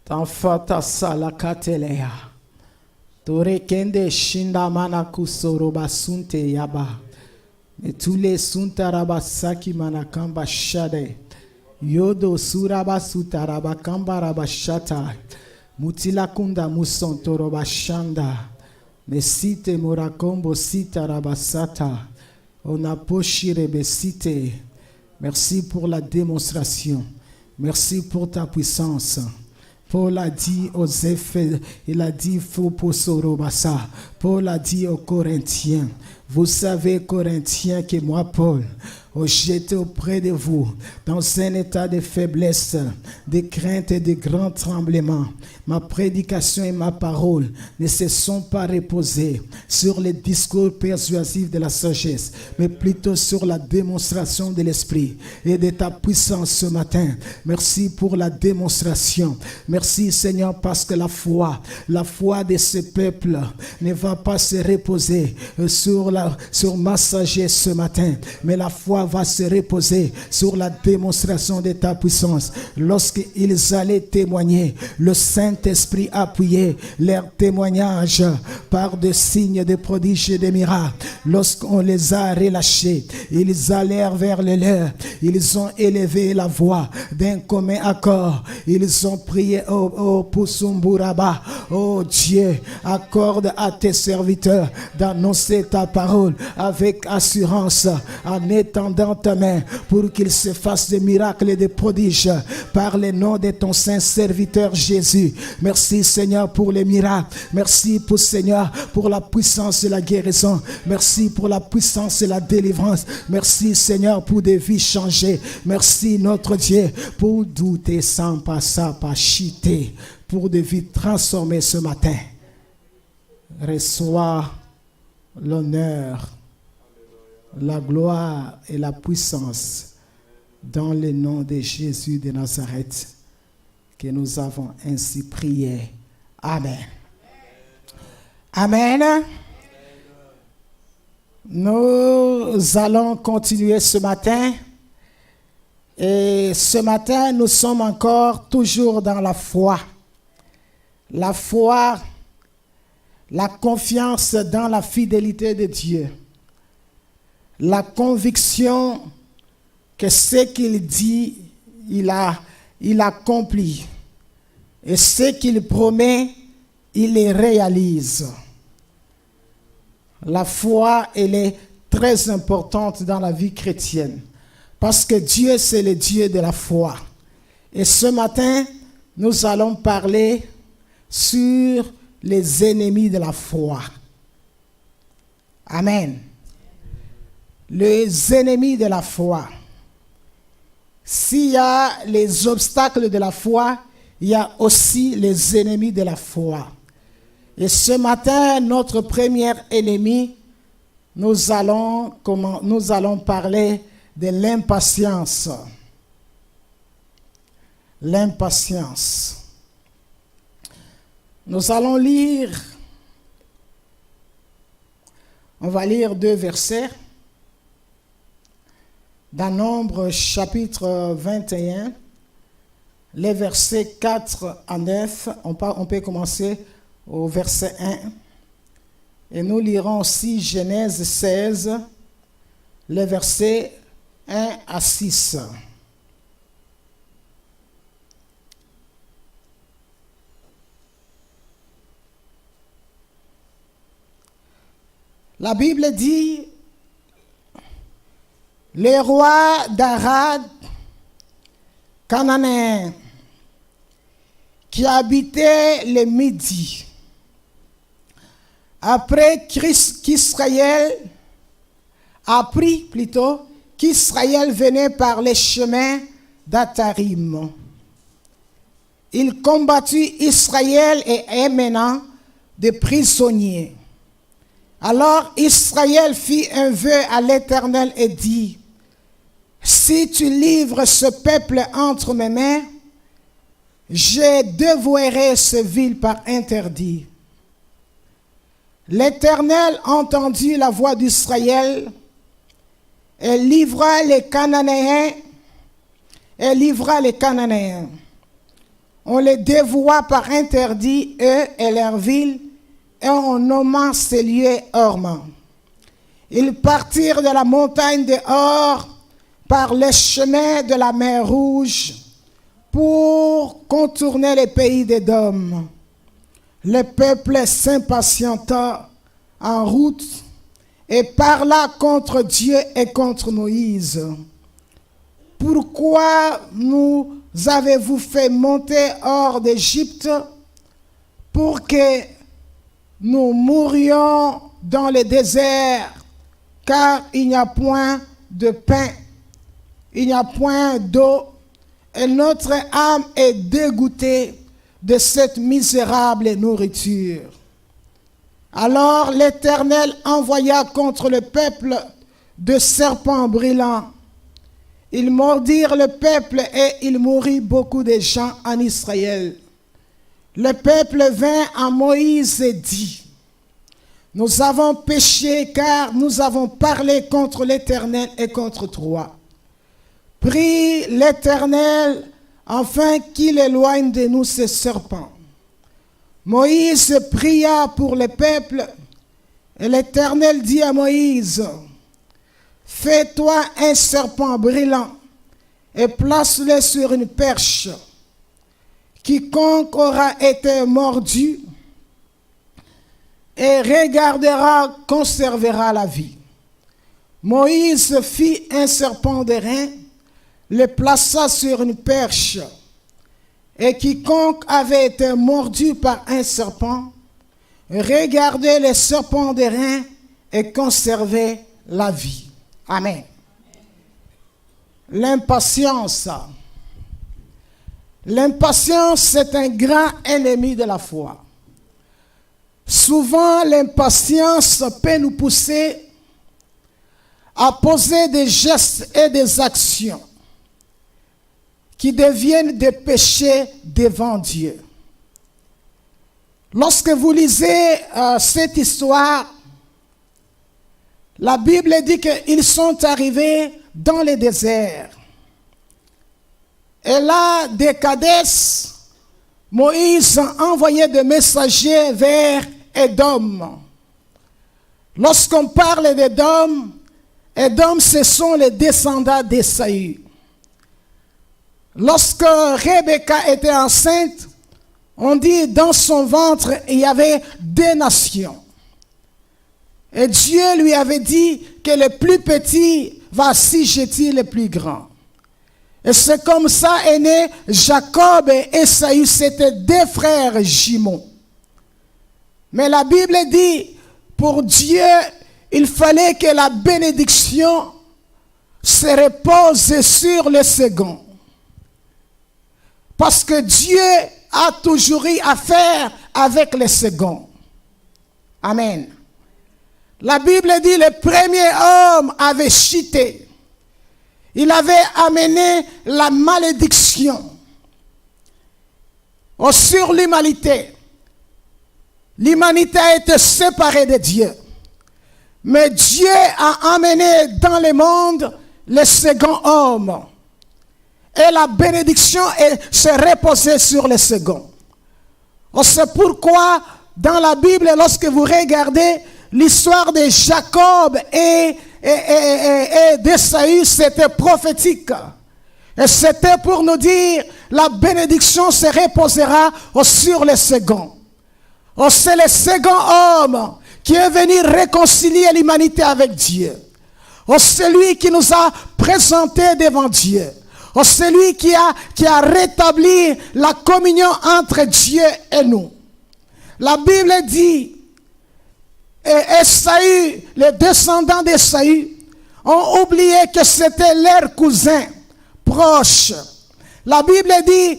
Tanfata salakatelea. Torekende shindamana kusoroba sunte yaba. Metule suntaraba saki manakamba shade. Yodo suraba sutaraba kamba rabashata. Mutila kunda musontoroba shanda. Mesite morakombo sita rabasata. Onaposhire besite. Merci pour la démonstration. Merci pour ta puissance. Paul a dit aux Éphèses, il a dit Foposorobasa. Paul a dit aux Corinthiens, vous savez Corinthiens que moi Paul, j'étais auprès de vous dans un état de faiblesse, de crainte et de grand tremblement. Ma prédication et ma parole ne se sont pas reposées sur les discours persuasifs de la sagesse, mais plutôt sur la démonstration de l'Esprit et de ta puissance ce matin. Merci pour la démonstration. Merci Seigneur parce que la foi de ce peuple ne va pas se reposer sur ma sagesse ce matin, mais la foi va se reposer sur la démonstration de ta puissance. Lorsqu'ils allaient témoigner, le Saint-Esprit appuyait leur témoignage par des signes, des prodiges et des miracles. Lorsqu'on les a relâchés, ils allèrent vers le leur. Ils ont élevé la voix d'un commun accord. Ils ont prié au Pusumburaba. Oh Dieu, accorde à tes serviteurs d'annoncer ta parole avec assurance en étendant ta main pour qu'il se fasse des miracles et des prodiges par le nom de ton saint serviteur Jésus. Merci Seigneur pour les miracles. Merci pour Seigneur pour la puissance et la guérison. Merci pour la puissance et la délivrance. Merci Seigneur pour des vies changées. Merci notre Dieu pour douter sans passer par chiter, pour des vies transformées ce matin. Reçois l'honneur, la gloire et la puissance dans le nom de Jésus de Nazareth que nous avons ainsi prié. Amen. Amen. Nous allons continuer ce matin. Et ce matin, nous sommes encore toujours dans la foi. La foi, la confiance dans la fidélité de Dieu. La conviction que ce qu'il dit, il accomplit. Et ce qu'il promet, il les réalise. La foi, elle est très importante dans la vie chrétienne. Parce que Dieu, c'est le Dieu de la foi. Et ce matin, nous allons parler sur les ennemis de la foi. Amen. Les ennemis de la foi. S'il y a les obstacles de la foi, il y a aussi les ennemis de la foi. Et ce matin, notre premier ennemi, nous allons parler de l'impatience. L'impatience. Nous allons lire, on va lire 2 versets. Dans Nombre chapitre 21, les versets 4 à 9, on peut commencer au verset 1. Et nous lirons aussi Genèse 16, les versets 1 à 6. La Bible dit, les rois d'Arad, Cananéens, qui habitaient le Midi, après qu'Israël qu'Israël venait par les chemins d'Atarim. Il combattit Israël et est maintenant des prisonniers. Alors Israël fit un vœu à l'Éternel et dit, si tu livres ce peuple entre mes mains, je dévouerai ce ville par interdit. L'Éternel entendit la voix d'Israël et livra les Cananéens. On les dévoua par interdit, eux et leurs villes, et on nomma ces lieux Horma. Ils partirent de la montagne de Hor par les chemins de la mer Rouge pour contourner les pays d'Édom. Le peuple s'impatienta en route et parla contre Dieu et contre Moïse. Pourquoi nous avez-vous fait monter hors d'Égypte pour que nous mourions dans le désert, car il n'y a point de pain, il n'y a point d'eau, et notre âme est dégoûtée de cette misérable nourriture. Alors l'Éternel envoya contre le peuple de serpents brûlants. Ils mordirent le peuple et il mourut beaucoup de gens en Israël. Le peuple vint à Moïse et dit, « Nous avons péché car nous avons parlé contre l'Éternel et contre toi. Prie l'Éternel afin qu'il éloigne de nous ces serpents. » Moïse pria pour le peuple et l'Éternel dit à Moïse, « Fais-toi un serpent brûlant et place-le sur une perche. Quiconque aura été mordu et regardera conservera la vie. » Moïse fit un serpent d'airain, le plaça sur une perche, et quiconque avait été mordu par un serpent regardait le serpent d'airain et conservait la vie. Amen. L'impatience. L'impatience, c'est un grand ennemi de la foi. Souvent, l'impatience peut nous pousser à poser des gestes et des actions qui deviennent des péchés devant Dieu. Lorsque vous lisez cette histoire, la Bible dit qu'ils sont arrivés dans le désert. Et là, de Kadès, Moïse a envoyé des messagers vers Édom. Lorsqu'on parle d'Édom, Édom, ce sont les descendants d'Ésaü. Lorsque Rebecca était enceinte, on dit dans son ventre, il y avait 2 nations. Et Dieu lui avait dit que le plus petit va assujettir le plus grand. Et c'est comme ça est né Jacob et Ésaü, c'était 2 frères jumeaux. Mais la Bible dit, pour Dieu, il fallait que la bénédiction se repose sur le second. Parce que Dieu a toujours eu affaire avec le second. Amen. La Bible dit, le premier homme avait chuté. Il avait amené la malédiction sur l'humanité. L'humanité a été séparée de Dieu. Mais Dieu a amené dans le monde le second homme. Et la bénédiction s'est reposée sur le second. C'est pourquoi dans la Bible, lorsque vous regardez l'histoire de Jacob et d'Ésaü, c'était prophétique. Et c'était pour nous dire, la bénédiction se reposera sur le second. C'est le second homme qui est venu réconcilier l'humanité avec Dieu. C'est lui qui nous a présentés devant Dieu. C'est lui qui a rétabli la communion entre Dieu et nous. La Bible dit, Ésaü, les descendants d'Ésaü, ont oublié que c'était leur cousin proche. La Bible dit,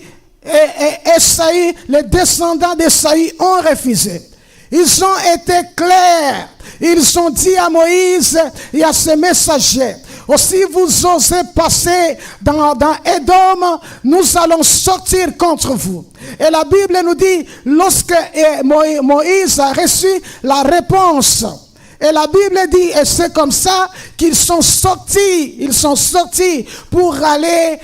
Ésaü, les descendants d'Ésaü ont refusé. Ils ont été clairs. Ils ont dit à Moïse et à ses messagers, si vous osez passer dans Édom, nous allons sortir contre vous. Et la Bible nous dit, lorsque Moïse a reçu la réponse, Et la Bible dit, et c'est comme ça qu'ils sont sortis pour aller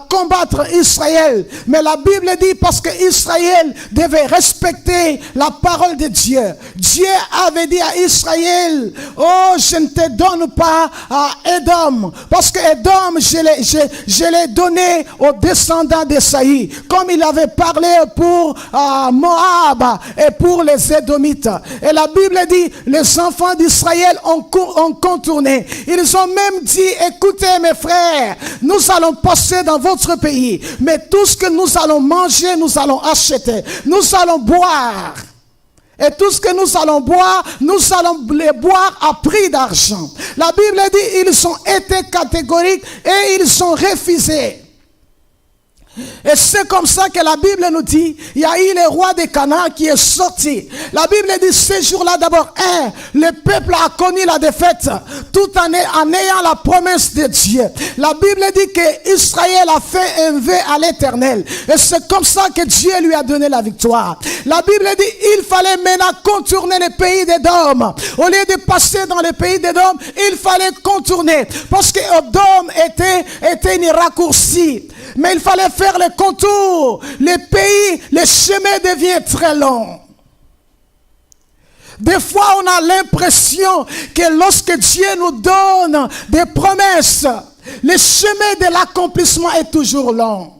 combattre Israël. Mais la Bible dit parce que Israël devait respecter la parole de Dieu. Dieu avait dit à Israël, oh, je ne te donne pas à Édom, parce que Édom, je l'ai donné aux descendants d'Esaïe, comme il avait parlé pour Moab et pour les Édomites. Et la Bible dit, les enfants d'Israël ont contourné. Ils ont même dit, écoutez mes frères, nous allons passer dans votre pays, mais tout ce que nous allons manger, nous allons acheter, nous allons boire. Et tout ce que nous allons boire, nous allons les boire à prix d'argent. La Bible dit, ils ont été catégoriques et ils ont refusé. Et c'est comme ça que la Bible nous dit, il y a eu le roi de Canaan qui est sorti. La Bible dit, ce jour-là d'abord, le peuple a connu la défaite, tout en ayant la promesse de Dieu. La Bible dit que Israël a fait un vœu à l'Éternel. Et c'est comme ça que Dieu lui a donné la victoire. La Bible dit, il fallait maintenant contourner le pays d'Édom. Au lieu de passer dans le pays d'Édom, il fallait contourner. Parce que Édom était une raccourci. Mais il fallait faire le contour. Le pays, le chemin devient très long. Des fois, on a l'impression que lorsque Dieu nous donne des promesses, le chemin de l'accomplissement est toujours long.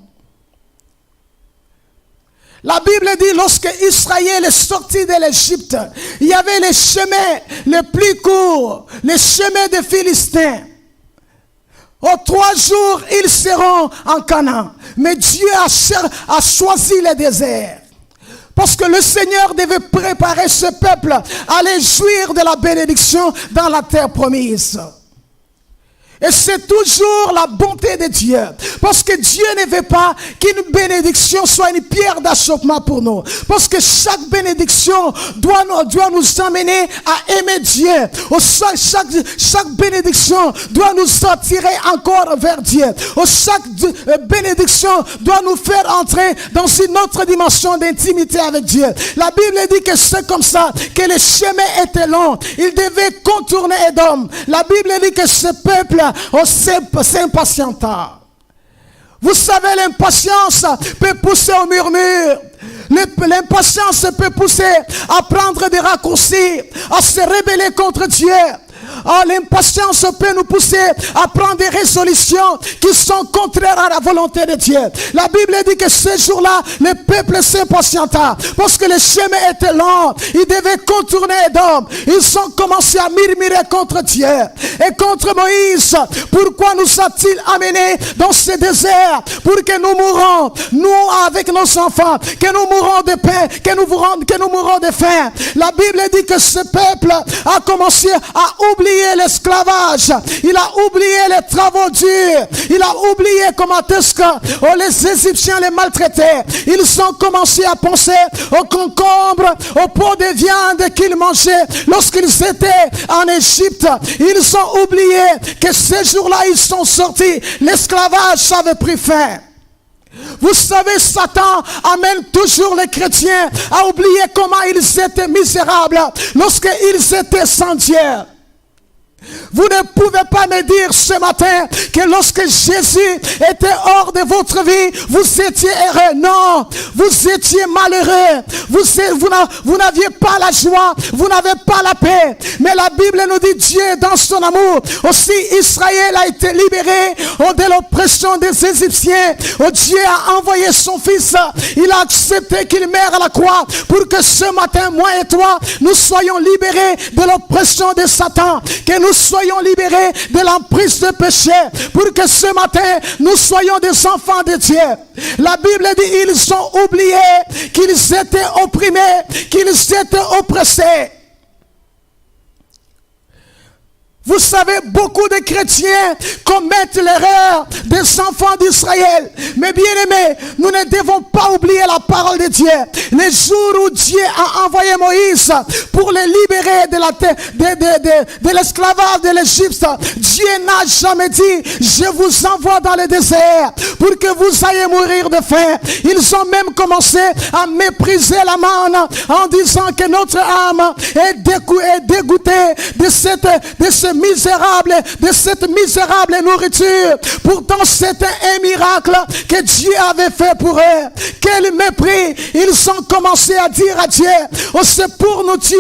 La Bible dit, lorsque Israël est sorti de l'Égypte, il y avait le chemin le plus court, le chemin des Philistins. En 3 jours, ils seront en Canaan. Mais Dieu a choisi le désert. Parce que le Seigneur devait préparer ce peuple à aller jouir de la bénédiction dans la terre promise. Et c'est toujours la bonté de Dieu. Parce que Dieu ne veut pas qu'une bénédiction soit une pierre d'achoppement pour nous. Parce que chaque bénédiction doit nous amener à aimer Dieu. Chaque bénédiction doit nous attirer encore vers Dieu. Chaque bénédiction doit nous faire entrer dans une autre dimension d'intimité avec Dieu. La Bible dit que c'est comme ça que le chemin était long. Il devait contourner Édom. La Bible dit que ce peuple s'impatienta. Vous savez, l'impatience peut pousser au murmure. L'impatience peut pousser à prendre des raccourcis, à se rebeller contre Dieu. L'impatience peut nous pousser à prendre des résolutions qui sont contraires à la volonté de Dieu. La Bible dit que ce jour-là, le peuple s'impatienta parce que le chemin était long. Ils devaient contourner Édom. Ils ont commencé à murmurer contre Dieu et contre Moïse. Pourquoi nous a-t-il amenés dans ce désert? Pour que nous mourons, nous avec nos enfants, que nous mourons de pain, que nous mourons de faim. La Bible dit que ce peuple a commencé à oublier l'esclavage, il a oublié les travaux durs, il a oublié comment est-ce que les Égyptiens les maltraitaient. Ils ont commencé à penser aux concombres, aux pots de viande qu'ils mangeaient lorsqu'ils étaient en Égypte. Ils ont oublié que ces jours-là ils sont sortis, l'esclavage avait pris fin. Vous savez, Satan amène toujours les chrétiens à oublier comment ils étaient misérables lorsqu'ils étaient sans Dieu. Vous ne pouvez pas me dire ce matin que lorsque Jésus était hors de votre vie, vous étiez heureux. Non, vous étiez malheureux. Vous n'aviez pas la joie, vous n'avez pas la paix. Mais la Bible nous dit, Dieu dans son amour, aussi Israël a été libéré de l'oppression des Égyptiens. Dieu a envoyé son fils. Il a accepté qu'il meure à la croix pour que ce matin, moi et toi, nous soyons libérés de l'oppression de Satan. Que nous soyons libérés de l'emprise de péché, pour que ce matin nous soyons des enfants de Dieu. La Bible dit, ils ont oublié qu'ils étaient opprimés, qu'ils étaient oppressés. Vous savez, beaucoup de chrétiens commettent l'erreur des enfants d'Israël. Mais bien aimés, nous ne devons pas oublier la parole de Dieu. Dieu. Les jours où Dieu a envoyé Moïse pour les libérer de l'esclavage de l'Égypte, Dieu n'a jamais dit, je vous envoie dans le désert pour que vous ayez mourir de faim. Ils ont même commencé à mépriser la manne en disant que notre âme est dégoûtée de cette misérable nourriture. Pourtant, c'était un miracle que Dieu avait fait pour eux. Quel mépris! Ils ont commencé à dire à Dieu, oh, c'est pour nous tuer,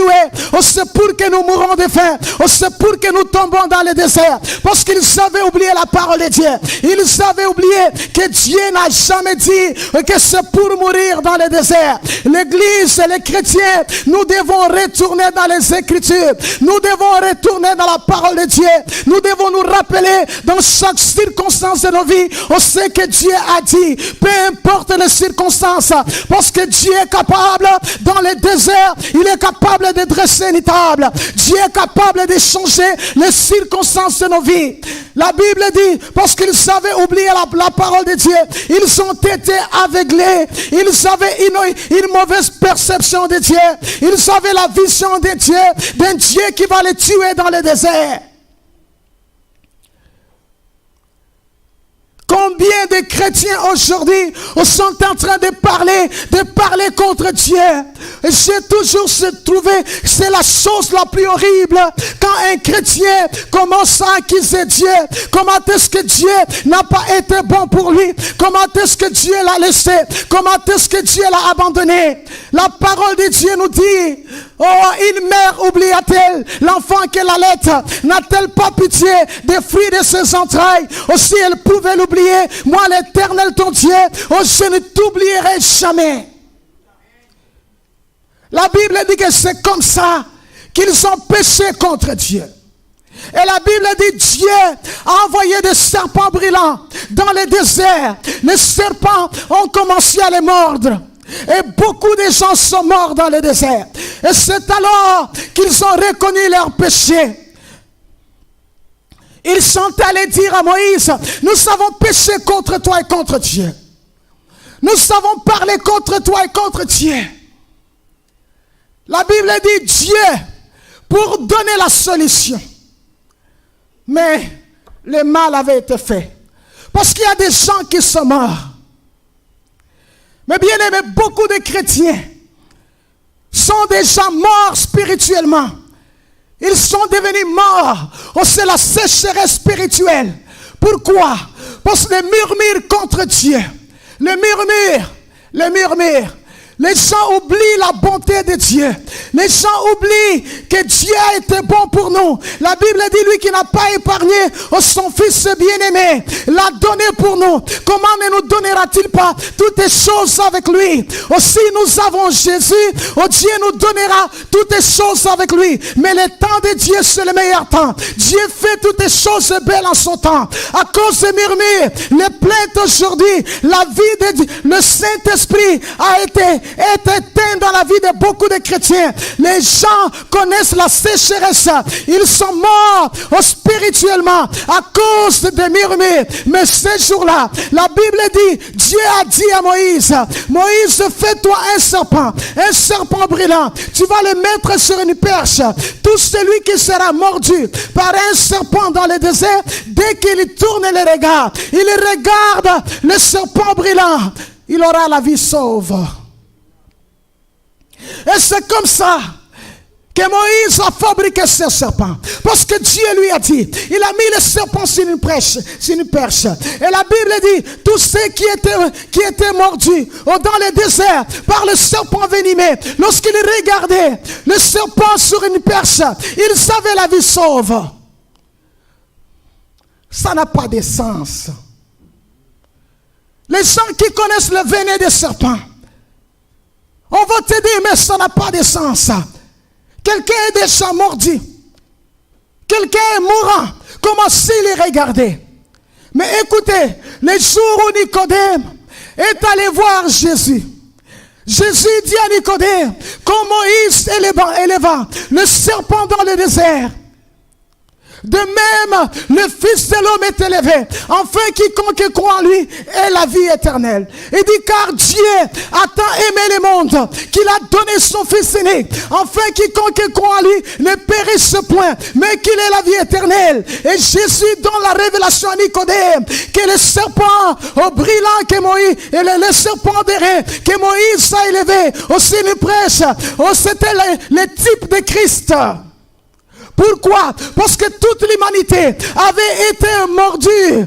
oh, c'est pour que nous mourons de faim, oh, c'est pour que nous tombons dans le désert. Parce qu'ils avaient oublié la parole de Dieu. Ils avaient oublié que Dieu n'a jamais dit que c'est pour mourir dans le désert. L'Église et les chrétiens, nous devons retourner dans les Écritures. Nous devons retourner dans la parole de Dieu. Nous devons nous rappeler dans chaque circonstance de nos vies ce que Dieu a dit. Peu importe les circonstances, parce que Dieu est capable dans le désert, il est capable de dresser une table. Dieu est capable de changer les circonstances de nos vies. La Bible dit, parce qu'ils avaient oublié la parole de Dieu, ils ont été aveuglés. Ils avaient une mauvaise perception de Dieu. Ils avaient la vision de Dieu, d'un Dieu qui va les tuer dans le désert. Combien de chrétiens aujourd'hui sont en train de parler contre Dieu? J'ai toujours trouvé que c'est la chose la plus horrible quand un chrétien commence à accuser Dieu. Comment est-ce que Dieu n'a pas été bon pour lui? Comment est-ce que Dieu l'a laissé? Comment est-ce que Dieu l'a abandonné? La parole de Dieu nous dit, oh, une mère oublia-t-elle l'enfant qu'elle allait? N'a-t-elle pas pitié des fruits de ses entrailles? Aussi elle pouvait l'oublier. Moi, l'Éternel ton Dieu, oh, je ne t'oublierai jamais. La Bible dit que c'est comme ça qu'ils ont péché contre Dieu. Et la Bible dit, Dieu a envoyé des serpents brillants dans le désert. Les serpents ont commencé à les mordre. Et beaucoup de gens sont morts dans le désert. Et c'est alors qu'ils ont reconnu leur péché. Ils sont allés dire à Moïse, nous avons péché contre toi et contre Dieu. Nous avons parlé contre toi et contre Dieu. La Bible dit Dieu pour donner la solution. Mais le mal avait été fait. Parce qu'il y a des gens qui sont morts. Mais bien aimé, beaucoup de chrétiens sont déjà morts spirituellement. Ils sont devenus morts. Oh, c'est la sécheresse spirituelle. Pourquoi? Parce que les murmures contre Dieu. Les murmures. Les gens oublient la bonté de Dieu. Les gens oublient que Dieu a été bon pour nous. La Bible dit, lui qui n'a pas épargné son Fils bien-aimé, l'a donné pour nous. Comment ne nous donnera-t-il pas toutes les choses avec lui? Aussi nous avons Jésus, Dieu nous donnera toutes les choses avec lui. Mais le temps de Dieu, c'est le meilleur temps. Dieu fait toutes les choses belles en son temps. À cause des murmures, les plaintes aujourd'hui, la vie de Dieu, le Saint-Esprit a été éteint dans la vie de beaucoup de chrétiens. Les gens connaissent la sécheresse. Ils sont morts spirituellement à cause des murmures. Mais ces jours-là, la Bible dit, Dieu a dit à Moïse, Moïse, fais-toi un serpent brillant. Tu vas le mettre sur une perche. Tout celui qui sera mordu par un serpent dans le désert, dès qu'il tourne le regard, il regarde le serpent brillant, il aura la vie sauve. Et c'est comme ça que Moïse a fabriqué ce serpent. Parce que Dieu lui a dit, il a mis le serpent sur une perche. Et la Bible dit, tous ceux qui étaient mordus dans le désert par le serpent venimeux, lorsqu'ils regardaient le serpent sur une perche, ils avaient la vie sauve. Ça n'a pas de sens. Les gens qui connaissent le venin des serpents, on va te dire, mais ça n'a pas de sens. Quelqu'un est déjà mordu. Quelqu'un est mourant. Comment s'il est regardé? Mais écoutez, les jours où Nicodème est allé voir Jésus, Jésus dit à Nicodème, comme Moïse éleva le serpent dans le désert, De même, le Fils de l'homme est élevé, afin quiconque croit en lui ait la vie éternelle. Il dit, car Dieu a tant aimé le monde qu'il a donné son Fils aîné, afin quiconque croit en lui ne périsse point, mais qu'il ait la vie éternelle. Et Jésus donne la révélation à Nicodème que le serpent au brillant que Moïse, et le serpent d'airain que Moïse a élevé, aussi le prêche, c'était le type de Christ. Pourquoi? Parce que toute l'humanité avait été mordue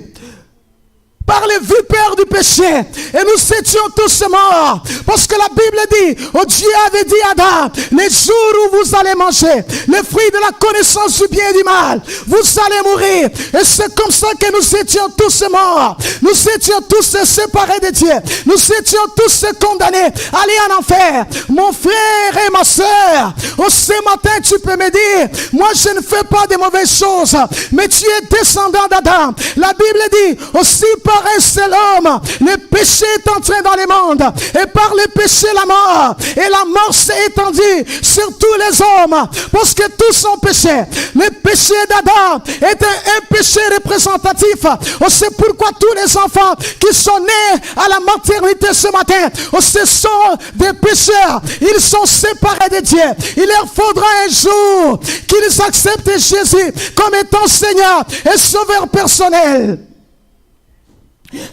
par les vipères du péché, et nous étions tous morts, parce que la Bible dit, Dieu avait dit à Adam, les jours où vous allez manger le fruit de la connaissance du bien et du mal, vous allez mourir. Et c'est comme ça que nous étions tous morts, nous étions tous séparés de Dieu, nous étions tous condamnés à aller en enfer. Mon frère et ma soeur, ce matin tu peux me dire, moi je ne fais pas de mauvaises choses, mais tu es descendant d'Adam. La Bible dit aussi, par un seul homme, le péché est entré dans le monde, et par le péché la mort, et la mort s'est étendue sur tous les hommes, parce que tous ont péché. Le péché d'Adam est un péché représentatif. C'est pourquoi tous les enfants qui sont nés à la maternité ce matin, ce sont des pécheurs, ils sont séparés de Dieu. Il leur faudra un jour qu'ils acceptent Jésus comme étant Seigneur et Sauveur personnel.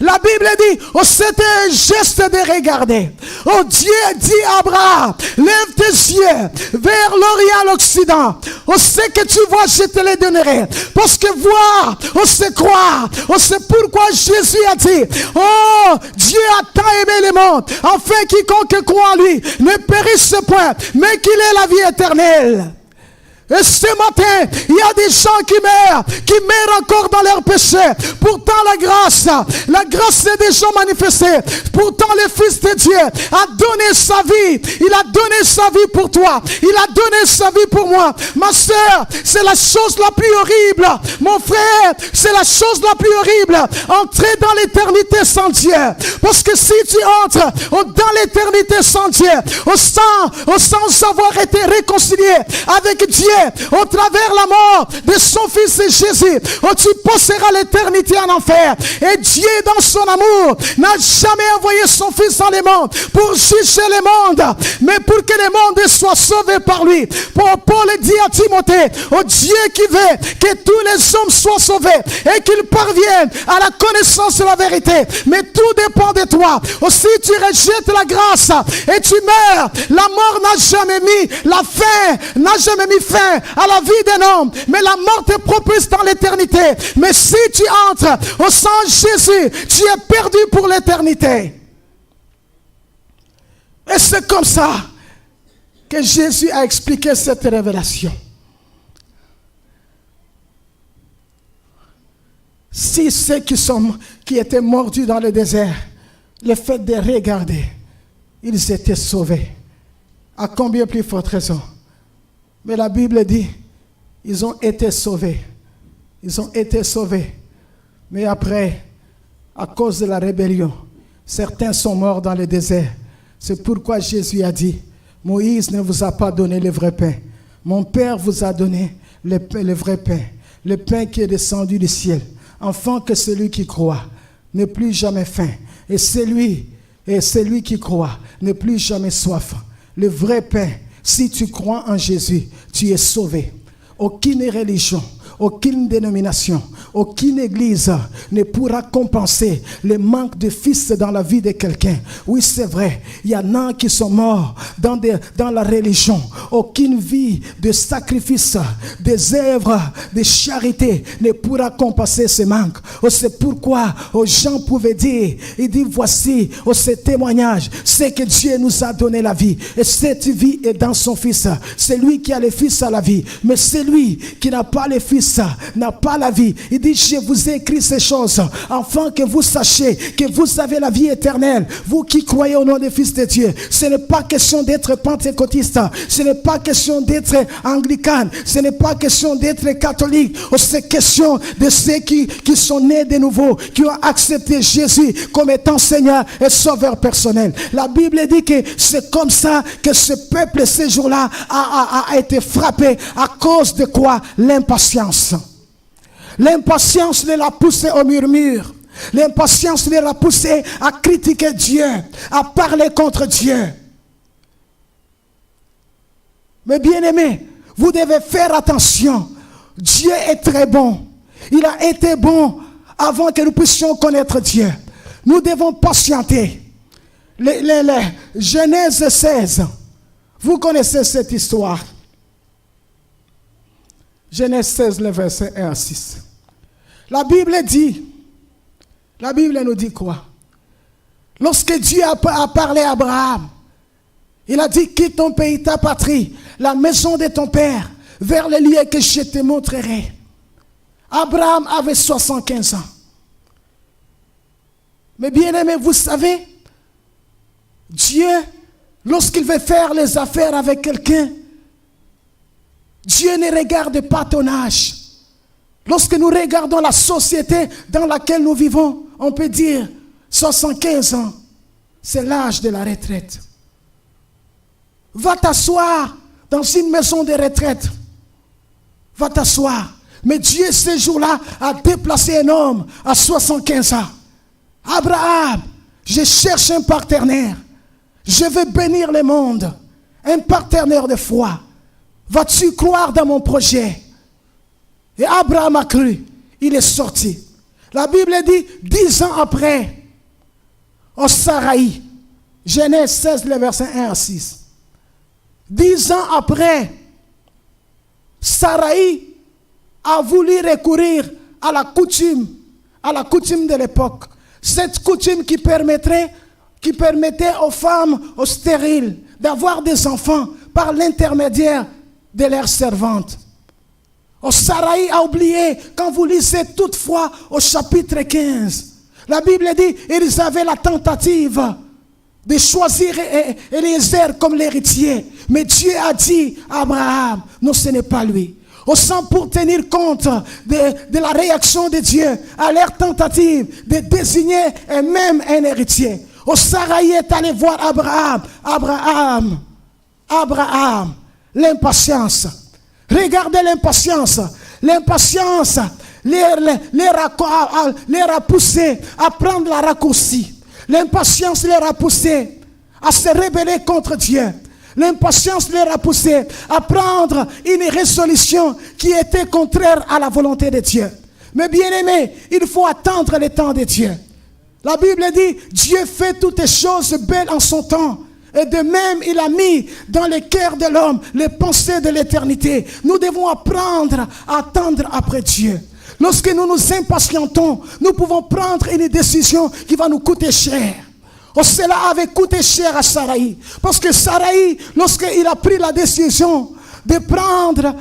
La Bible dit, c'était un geste de regarder. Dieu dit à Abraham, lève tes yeux vers l'Orient, l'Occident. Ce que tu vois, je te le donnerai. Parce que voir, c'est croire. C'est pourquoi Jésus a dit, Dieu a tant aimé le monde, afin quiconque croit en lui ne périsse point, mais qu'il ait la vie éternelle. Et ce matin, il y a des gens qui meurent encore dans leur péché. Pourtant la grâce est déjà manifestée. Pourtant le Fils de Dieu a donné sa vie. Il a donné sa vie pour toi. Il a donné sa vie pour moi. Ma soeur, c'est la chose la plus horrible. Mon frère, c'est la chose la plus horrible. Entrer dans l'éternité sans Dieu. Parce que si tu entres dans l'éternité sans Dieu, sans avoir été réconcilié avec Dieu, au travers la mort de son Fils Jésus, tu passeras l'éternité en enfer. Et Dieu, dans son amour, n'a jamais envoyé son Fils dans le monde pour juger le monde, mais pour que le monde soit sauvé par lui. Paul dit à Timothée, Dieu qui veut que tous les hommes soient sauvés et qu'ils parviennent à la connaissance de la vérité. Mais tout dépend de toi. Si tu rejettes la grâce et tu meurs, la mort n'a jamais mis fin à la vie d'un homme, mais la mort te propulse dans l'éternité. Mais si tu entres au sang de Jésus, tu es perdu pour l'éternité. Et c'est comme ça que Jésus a expliqué cette révélation. Si ceux qui étaient mordus dans le désert, le fait de regarder, ils étaient sauvés. À combien plus forte raison? Mais la Bible dit, ils ont été sauvés. Ils ont été sauvés. Mais après, à cause de la rébellion, certains sont morts dans le désert. C'est pourquoi Jésus a dit, Moïse ne vous a pas donné le vrai pain. Mon Père vous a donné le vrai pain. Le pain qui est descendu du ciel. Afin que celui qui croit n'ait plus jamais faim. Et celui qui croit n'ait plus jamais soif. Le vrai pain, si tu crois en Jésus, tu es sauvé. Aucune religion, aucune dénomination, aucune église ne pourra compenser le manque de fils dans la vie de quelqu'un. Oui, c'est vrai, il y en a qui sont morts dans la religion. Aucune vie de sacrifice, des œuvres de charité ne pourra compenser ce manque. C'est pourquoi Jean pouvait dire, il dit, voici ce témoignage, c'est que Dieu nous a donné la vie. Et cette vie est dans son Fils. C'est lui qui a le Fils à la vie. Mais celui qui n'a pas le Fils n'a pas la vie. Il dit, je vous ai écrit ces choses afin que vous sachiez que vous avez la vie éternelle, vous qui croyez au nom du Fils de Dieu. Ce n'est pas question d'être pentecôtiste, ce n'est pas question d'être anglican, ce n'est pas question d'être catholique. C'est question de ceux qui sont nés de nouveau, qui ont accepté Jésus comme étant Seigneur et Sauveur personnel. La Bible dit que c'est comme ça que ce peuple ces jours-là a été frappé. À cause de quoi? L'impatience. L'impatience les a poussés au murmure. L'impatience les a poussés à critiquer Dieu, à parler contre Dieu. Mais bien-aimés, vous devez faire attention. Dieu est très bon. Il a été bon avant que nous puissions connaître Dieu. Nous devons patienter. Genèse 16. Vous connaissez cette histoire. Genèse 16, le verset 1 à 6. La Bible nous dit quoi? Lorsque Dieu a parlé à Abraham, il a dit, quitte ton pays, ta patrie, la maison de ton père, vers le lieu que je te montrerai. Abraham avait 75 ans. Mais bien aimé, vous savez, Dieu, lorsqu'il veut faire les affaires avec quelqu'un, Dieu ne regarde pas ton âge. Lorsque nous regardons la société dans laquelle nous vivons, on peut dire 75 ans, c'est l'âge de la retraite. Va t'asseoir dans une maison de retraite. Va t'asseoir. Mais Dieu, ce jour-là, a déplacé un homme à 75 ans. Abraham, je cherche un partenaire. Je veux bénir le monde. Un partenaire de foi. Vas-tu croire dans mon projet? Et Abraham a cru. Il est sorti. La Bible dit, 10 ans après, au Saraï, Genèse 16, le verset 1 à 6. 10 ans après, Saraï a voulu recourir à la coutume de l'époque. Cette coutume qui permettait aux femmes, aux stériles, d'avoir des enfants par l'intermédiaire de leurs servantes. Saraï a oublié, quand vous lisez toutefois au chapitre 15, la Bible dit, ils avaient la tentative de choisir Eliezer comme l'héritier. Mais Dieu a dit à Abraham, non, ce n'est pas lui. Sans pour tenir compte de la réaction de Dieu à leur tentative de désigner même un héritier. Saraï est allé voir Abraham, l'impatience. Regardez l'impatience. L'impatience les a poussés à prendre la raccourci. L'impatience les a poussés à se rebeller contre Dieu. L'impatience les a poussés à prendre une résolution qui était contraire à la volonté de Dieu. Mais bien aimé, il faut attendre le temps de Dieu. La Bible dit, Dieu fait toutes choses belles en son temps. Et de même, il a mis dans le cœur de l'homme les pensées de l'éternité. Nous devons apprendre à attendre après Dieu. Lorsque nous nous impatientons, nous pouvons prendre une décision qui va nous coûter cher. Cela avait coûté cher à Saraï. Parce que Saraï, lorsqu'il a pris la décision de prendre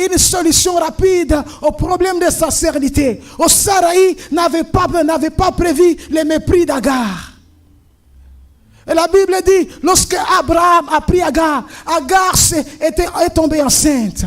une solution rapide au problème de sa stérilité, Saraï n'avait pas prévu le mépris d'Agar. Et la Bible dit, lorsque Abraham a pris Agar, Agar est tombée enceinte.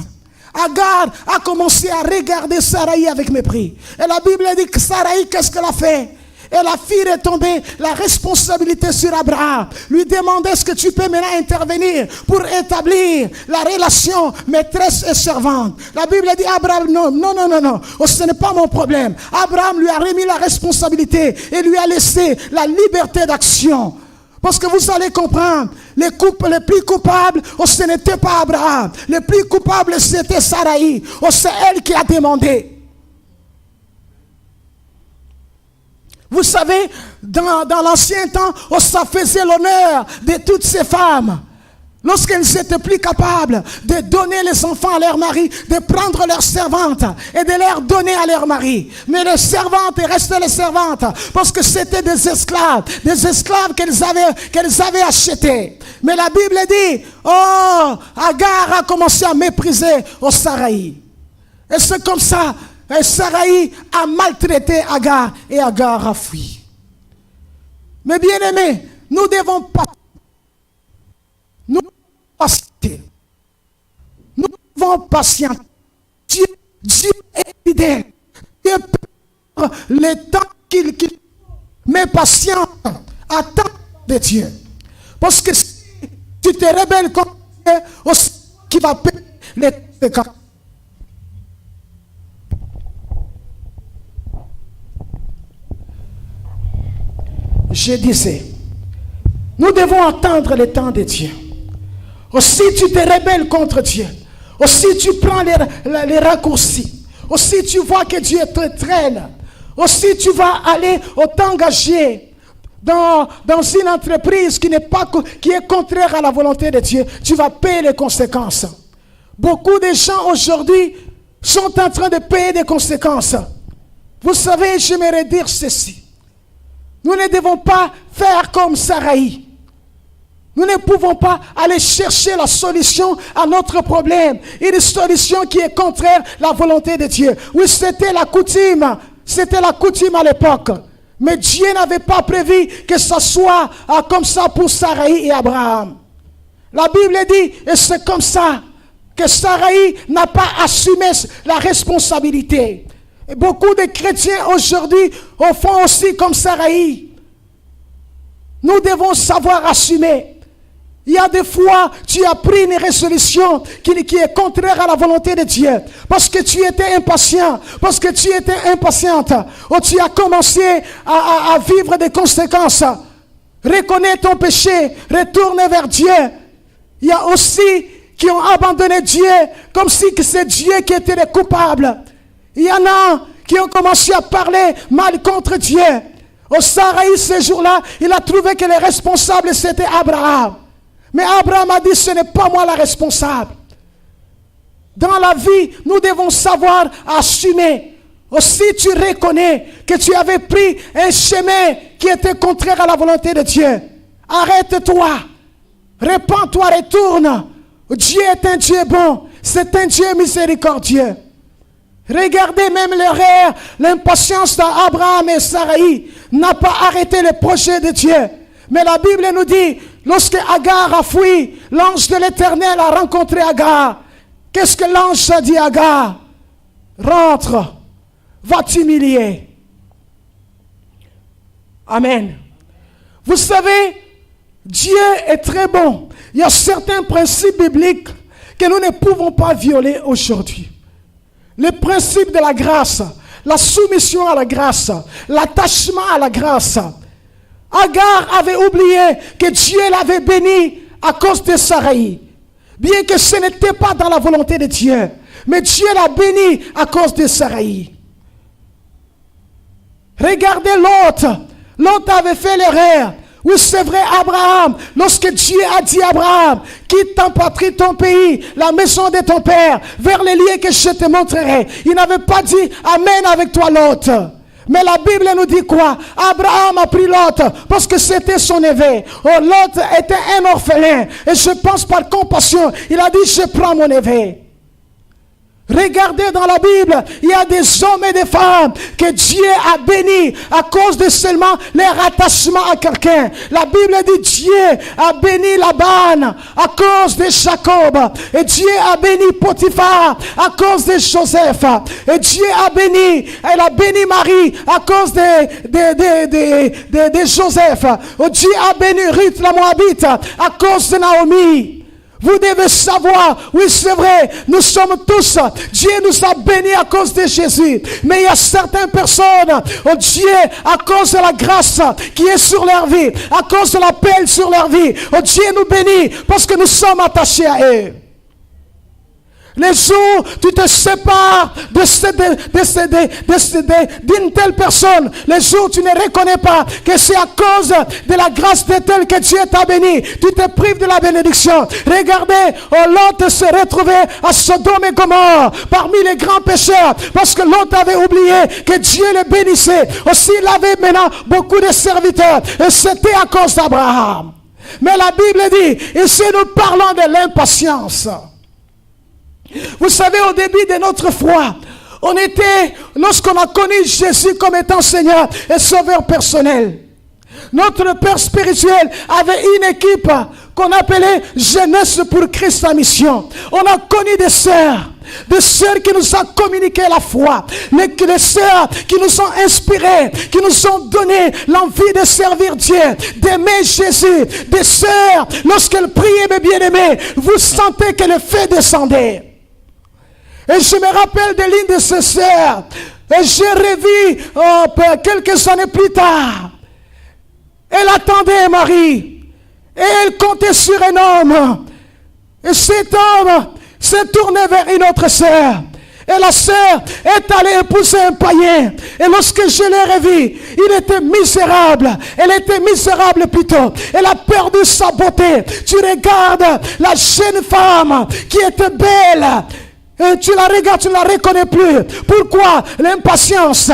Agar a commencé à regarder Saraï avec mépris. Et la Bible dit que Saraï, qu'est-ce qu'elle a fait? Elle a fait retomber la responsabilité sur Abraham. Lui demander, est-ce que tu peux maintenant intervenir pour établir la relation maîtresse et servante? La Bible dit, Abraham, non. Ce n'est pas mon problème. Abraham lui a remis la responsabilité et lui a laissé la liberté d'action. Parce que vous allez comprendre, les plus coupables, ce n'était pas Abraham. Les plus coupables, c'était Saraï. C'est elle qui a demandé. Vous savez, dans l'ancien temps, ça faisait l'honneur de toutes ces femmes. Lorsqu'elles n'étaient plus capables de donner les enfants à leur mari, de prendre leurs servantes et de les donner à leur mari. Mais les servantes restaient les servantes parce que c'était des esclaves qu'elles avaient achetés. Mais la Bible dit, Agar a commencé à mépriser Saraï. Et c'est comme ça, Saraï a maltraité Agar et Agar a fui. Mais bien aimés, nous devons pas. Nous devons patienter. Dieu est fidèle. Dieu prend le temps qu'il met patient. Attends de Dieu. Parce que si tu te rebelles contre Dieu, qui va payer les conséquences. Je disais, nous devons attendre le temps de Dieu. Aussi tu te rebelles contre Dieu. Aussi tu prends les raccourcis. Aussi tu vois que Dieu te traîne. Aussi tu vas aller t'engager dans une entreprise qui est contraire à la volonté de Dieu. Tu vas payer les conséquences. Beaucoup de gens aujourd'hui sont en train de payer des conséquences. Vous savez, j'aimerais dire ceci. Nous ne devons pas faire comme Saraï. Nous ne pouvons pas aller chercher la solution à notre problème. Une solution qui est contraire à la volonté de Dieu. Oui, c'était la coutume. C'était la coutume à l'époque. Mais Dieu n'avait pas prévu que ça soit comme ça pour Saraï et Abraham. La Bible dit, et c'est comme ça, que Saraï n'a pas assumé la responsabilité. Et beaucoup de chrétiens aujourd'hui font aussi comme Saraï. Nous devons savoir assumer. Il y a des fois, tu as pris une résolution qui est contraire à la volonté de Dieu. Parce que tu étais impatient. Parce que tu étais impatiente. Ou tu as commencé à vivre des conséquences. Reconnais ton péché. Retourne vers Dieu. Il y a aussi qui ont abandonné Dieu comme si c'est Dieu qui était le coupable. Il y en a qui ont commencé à parler mal contre Dieu. Au Saraï, ce jour-là, il a trouvé que le responsable, c'était Abraham. Mais Abraham a dit, ce n'est pas moi la responsable. Dans la vie, nous devons savoir assumer. Aussi, tu reconnais que tu avais pris un chemin qui était contraire à la volonté de Dieu. Arrête-toi. Répands-toi, retourne. Dieu est un Dieu bon. C'est un Dieu miséricordieux. Regardez même l'erreur, l'impatience d'Abraham et Saraï n'a pas arrêté le projet de Dieu. Mais la Bible nous dit, lorsque Agar a fui, l'ange de l'Éternel a rencontré Agar. Qu'est-ce que l'ange a dit à Agar? Rentre, va t'humilier. Amen. Vous savez, Dieu est très bon. Il y a certains principes bibliques que nous ne pouvons pas violer aujourd'hui. Le principe de la grâce, la soumission à la grâce, l'attachement à la grâce. Agar avait oublié que Dieu l'avait béni à cause de Saraï. Bien que ce n'était pas dans la volonté de Dieu. Mais Dieu l'a béni à cause de Saraï. Regardez Lot. Lot avait fait l'erreur. Oui, c'est vrai, Abraham, lorsque Dieu a dit à Abraham, quitte ton patrie, ton pays, la maison de ton père, vers les lieux que je te montrerai. Il n'avait pas dit, Amen avec toi, Lot. Mais la Bible nous dit quoi? Abraham a pris Lot parce que c'était son neveu. Oh, Lot était un orphelin. Et je pense par compassion, il a dit, je prends mon neveu. Regardez dans la Bible, il y a des hommes et des femmes que Dieu a bénis à cause de seulement leur attachement à quelqu'un. La Bible dit Dieu a béni Laban à cause de Jacob. Et Dieu a béni Potiphar à cause de Joseph. Et Dieu a béni, elle a béni Marie à cause de Joseph. Et Dieu a béni Ruth la Moabite à cause de Naomi. Vous devez savoir, oui c'est vrai, nous sommes tous, Dieu nous a bénis à cause de Jésus. Mais il y a certaines personnes, oh Dieu, à cause de la grâce qui est sur leur vie, à cause de l'appel sur leur vie, oh Dieu nous bénit parce que nous sommes attachés à eux. Les jours tu te sépares d'une telle personne, les jours tu ne reconnais pas que c'est à cause de la grâce de tel que Dieu t'a béni, tu te prives de la bénédiction. Regardez, Lot se retrouvait à Sodome et Gomorrhe parmi les grands pécheurs parce que Lot avait oublié que Dieu le bénissait. Aussi il avait maintenant beaucoup de serviteurs et c'était à cause d'Abraham. Mais la Bible dit, ici nous parlons de l'impatience. Vous savez, au début de notre foi, lorsqu'on a connu Jésus comme étant Seigneur et Sauveur personnel, notre Père spirituel avait une équipe qu'on appelait Jeunesse pour Christ en mission. On a connu des sœurs des sœurs qui nous ont communiqué la foi, les sœurs qui nous ont inspirés, qui nous ont donné l'envie de servir Dieu, d'aimer Jésus, des sœurs, lorsqu'elles priaient, mes bien-aimés, vous sentez que le feu descendait. Et je me rappelle des lignes de ces sœurs, et j'ai revu quelques années plus tard. Elle attendait un mari, et elle comptait sur un homme. Et cet homme s'est tourné vers une autre sœur. Et la sœur est allée épouser un païen. Et lorsque je l'ai revu, il était misérable. Elle était misérable plutôt. Elle a perdu sa beauté. Tu regardes la jeune femme qui était belle. Et tu la regardes, tu ne la reconnais plus. Pourquoi? L'impatience.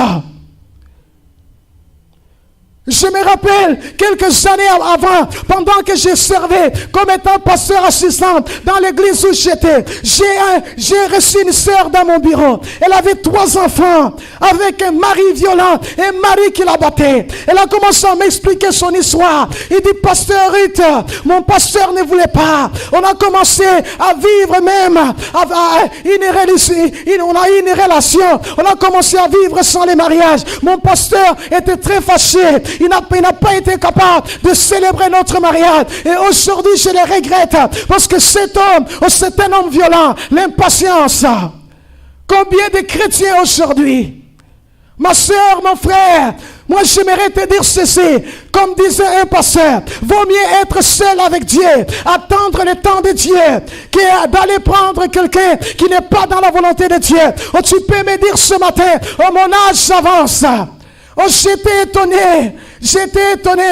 Je me rappelle quelques années avant, pendant que je servais comme étant pasteur assistant dans l'église où j'étais, j'ai reçu une sœur dans mon bureau. Elle avait 3 enfants avec un mari violent, un mari qui la battait. Elle a commencé à m'expliquer son histoire. Il dit, pasteur Ruth, mon pasteur ne voulait pas. On a commencé à vivre même on a eu une relation. On a commencé à vivre sans les mariages. Mon pasteur était très fâché. Il n'a pas été capable de célébrer notre mariage. Et aujourd'hui, je le regrette. Parce que cet homme, c'est un homme violent. L'impatience. Combien de chrétiens aujourd'hui? Ma soeur, mon frère, moi j'aimerais te dire ceci. Comme disait un pasteur, vaut mieux être seul avec Dieu, attendre le temps de Dieu, que d'aller prendre quelqu'un qui n'est pas dans la volonté de Dieu. Oh, tu peux me dire ce matin, oh, mon âge avance. Oh, j'étais étonné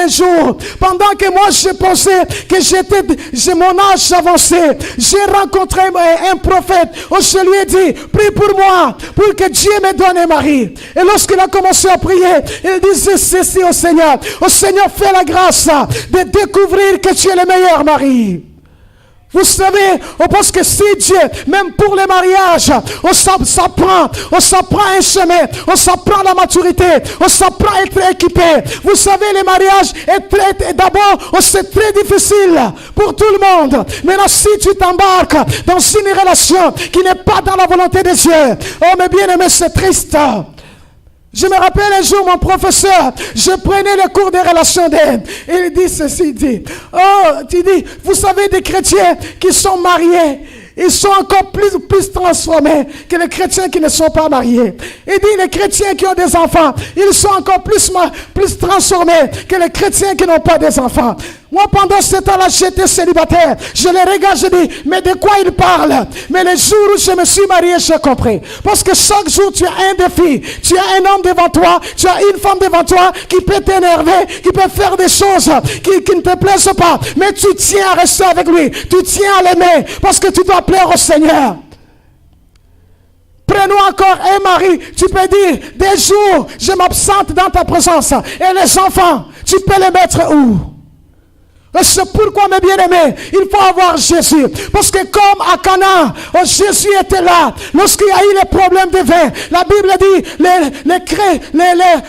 un jour, pendant que moi je pensais que mon âge avancé, j'ai rencontré un prophète. Oh, je lui ai dit, prie pour moi, pour que Dieu me donne un mari. Et lorsqu'il a commencé à prier, il disait ceci au Seigneur, fais la grâce de découvrir que tu es le meilleur mari. Vous savez, parce que si Dieu, même pour les mariages, on s'apprend un chemin, on s'apprend la maturité, on s'apprend à être équipé. Vous savez, les mariages, d'abord, c'est très difficile pour tout le monde. Maintenant, si tu t'embarques dans une relation qui n'est pas dans la volonté de Dieu, oh, mes bien-aimés, c'est triste. Je me rappelle un jour, mon professeur, je prenais le cours des relations d'aide. Et il dit ceci, il dit, vous savez des chrétiens qui sont mariés, ils sont encore plus transformés que les chrétiens qui ne sont pas mariés. Il dit, les chrétiens qui ont des enfants, ils sont encore plus transformés que les chrétiens qui n'ont pas des enfants. Moi, pendant ce temps-là, j'étais célibataire. Je les regarde, je dis, mais de quoi il parle? Mais le jour où je me suis marié, j'ai compris. Parce que chaque jour, tu as un défi. Tu as un homme devant toi, tu as une femme devant toi qui peut t'énerver, qui peut faire des choses qui ne te plaisent pas. Mais tu tiens à rester avec lui. Tu tiens à l'aimer parce que tu dois plaire au Seigneur. Prenons encore un mari. Tu peux dire, des jours, je m'absente dans ta présence. Et les enfants, tu peux les mettre où? C'est pourquoi, mes bien-aimés, il faut avoir Jésus. Parce que comme à Cana, Jésus était là. Lorsqu'il y a eu les problèmes de vin, la Bible dit,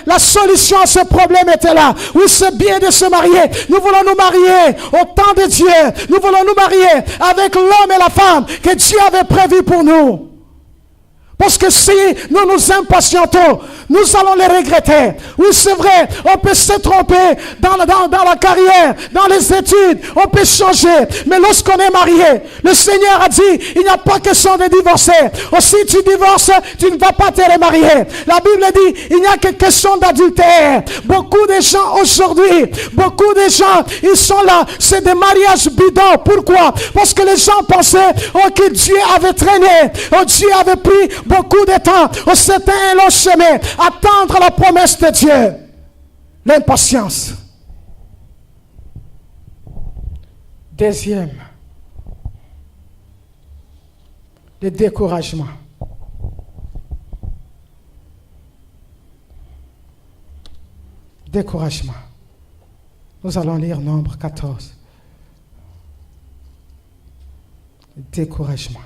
la solution à ce problème était là. Oui, c'est bien de se marier. Nous voulons nous marier au temps de Dieu. Nous voulons nous marier avec l'homme et la femme que Dieu avait prévu pour nous. Parce que si nous nous impatientons, nous allons les regretter. Oui, c'est vrai, on peut se tromper dans la carrière, dans les études, on peut changer. Mais lorsqu'on est marié, le Seigneur a dit, il n'y a pas question de divorcer. Aussi, tu divorces, tu ne vas pas te remarier. La Bible dit, il n'y a que question d'adultère. Beaucoup de gens aujourd'hui, ils sont là, c'est des mariages bidons. Pourquoi? Parce que les gens pensaient que Dieu avait traîné, Dieu avait pris beaucoup de temps. C'était un long chemin. Attendre la promesse de Dieu. L'impatience. Deuxième. Le découragement. Découragement. Nous allons lire Nombre 14. Découragement.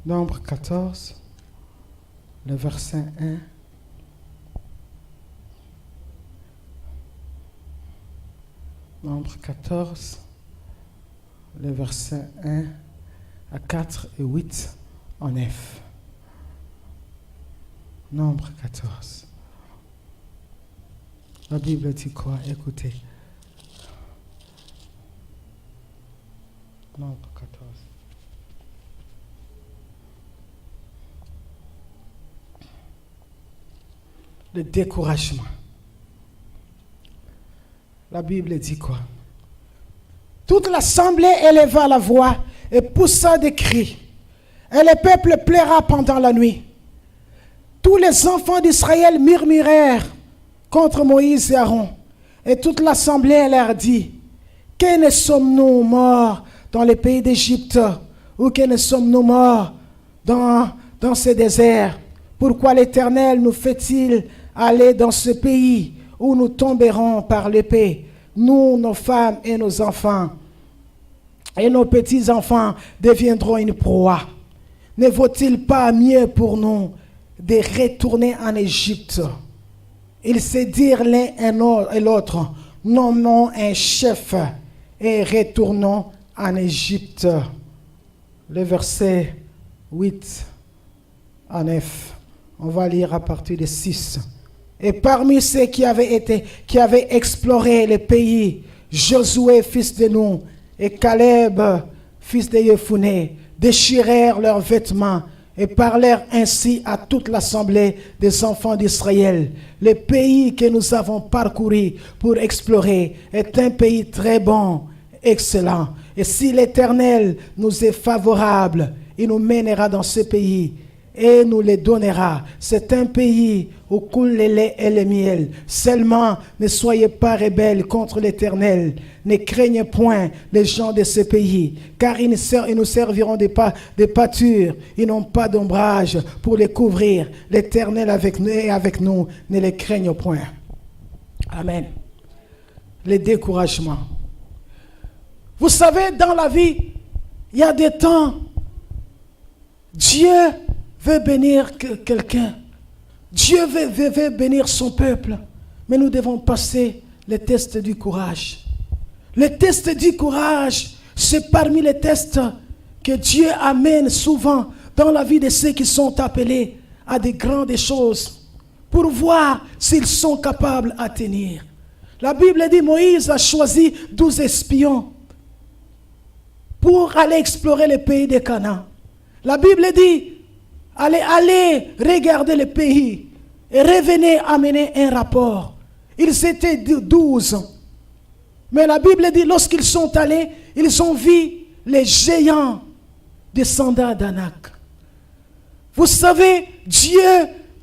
Nombre 14, le verset 1. Nombre 14, les versets 1 à 4 et 8 en F. Nombre 14. La Bible dit quoi? Écoutez. Nombre 14. Le découragement. La Bible dit quoi? Toute l'assemblée éleva la voix et poussa des cris. Et le peuple pleura pendant la nuit. Tous les enfants d'Israël murmurèrent contre Moïse et Aaron. Et toute l'assemblée leur dit: que ne sommes-nous morts dans le pays d'Égypte, ou que ne sommes-nous morts dans ce désert? Pourquoi l'Éternel nous fait-il aller dans ce pays où nous tomberons par l'épée, nous, nos femmes et nos enfants, et nos petits-enfants deviendront une proie? Ne vaut-il pas mieux pour nous de retourner en Égypte? Ils se dirent l'un et l'autre: nommons un chef et retournons en Égypte. Le verset 8 en F. On va lire à partir de 6. Et parmi ceux qui avaient exploré le pays, Josué, fils de Nun, et Caleb, fils de Jephunné, déchirèrent leurs vêtements et parlèrent ainsi à toute l'assemblée des enfants d'Israël: le pays que nous avons parcouru pour explorer est un pays très bon, excellent. Et si l'Éternel nous est favorable, il nous mènera dans ce pays et nous le donnera. C'est un pays où coule le lait et le miel. Seulement, ne soyez pas rebelles contre l'Éternel. Ne craignez point les gens de ce pays, car ils nous serviront de pâture. Ils n'ont pas d'ombrage pour les couvrir. L'Éternel avec nous, ne les craignez point. Amen. Le découragement. Vous savez, dans la vie, il y a des temps, Dieu veut bénir quelqu'un. Dieu veut bénir son peuple. Mais nous devons passer le test du courage. Le test du courage, c'est parmi les tests que Dieu amène souvent dans la vie de ceux qui sont appelés à de grandes choses, pour voir s'ils sont capables à tenir. La Bible dit: Moïse a choisi 12 espions pour aller explorer le pays de Canaan. La Bible dit: allez regarder le pays et revenez amener un rapport. Ils étaient 12. Mais la Bible dit, lorsqu'ils sont allés, ils ont vu les géants descendants d'Anak. Vous savez, Dieu,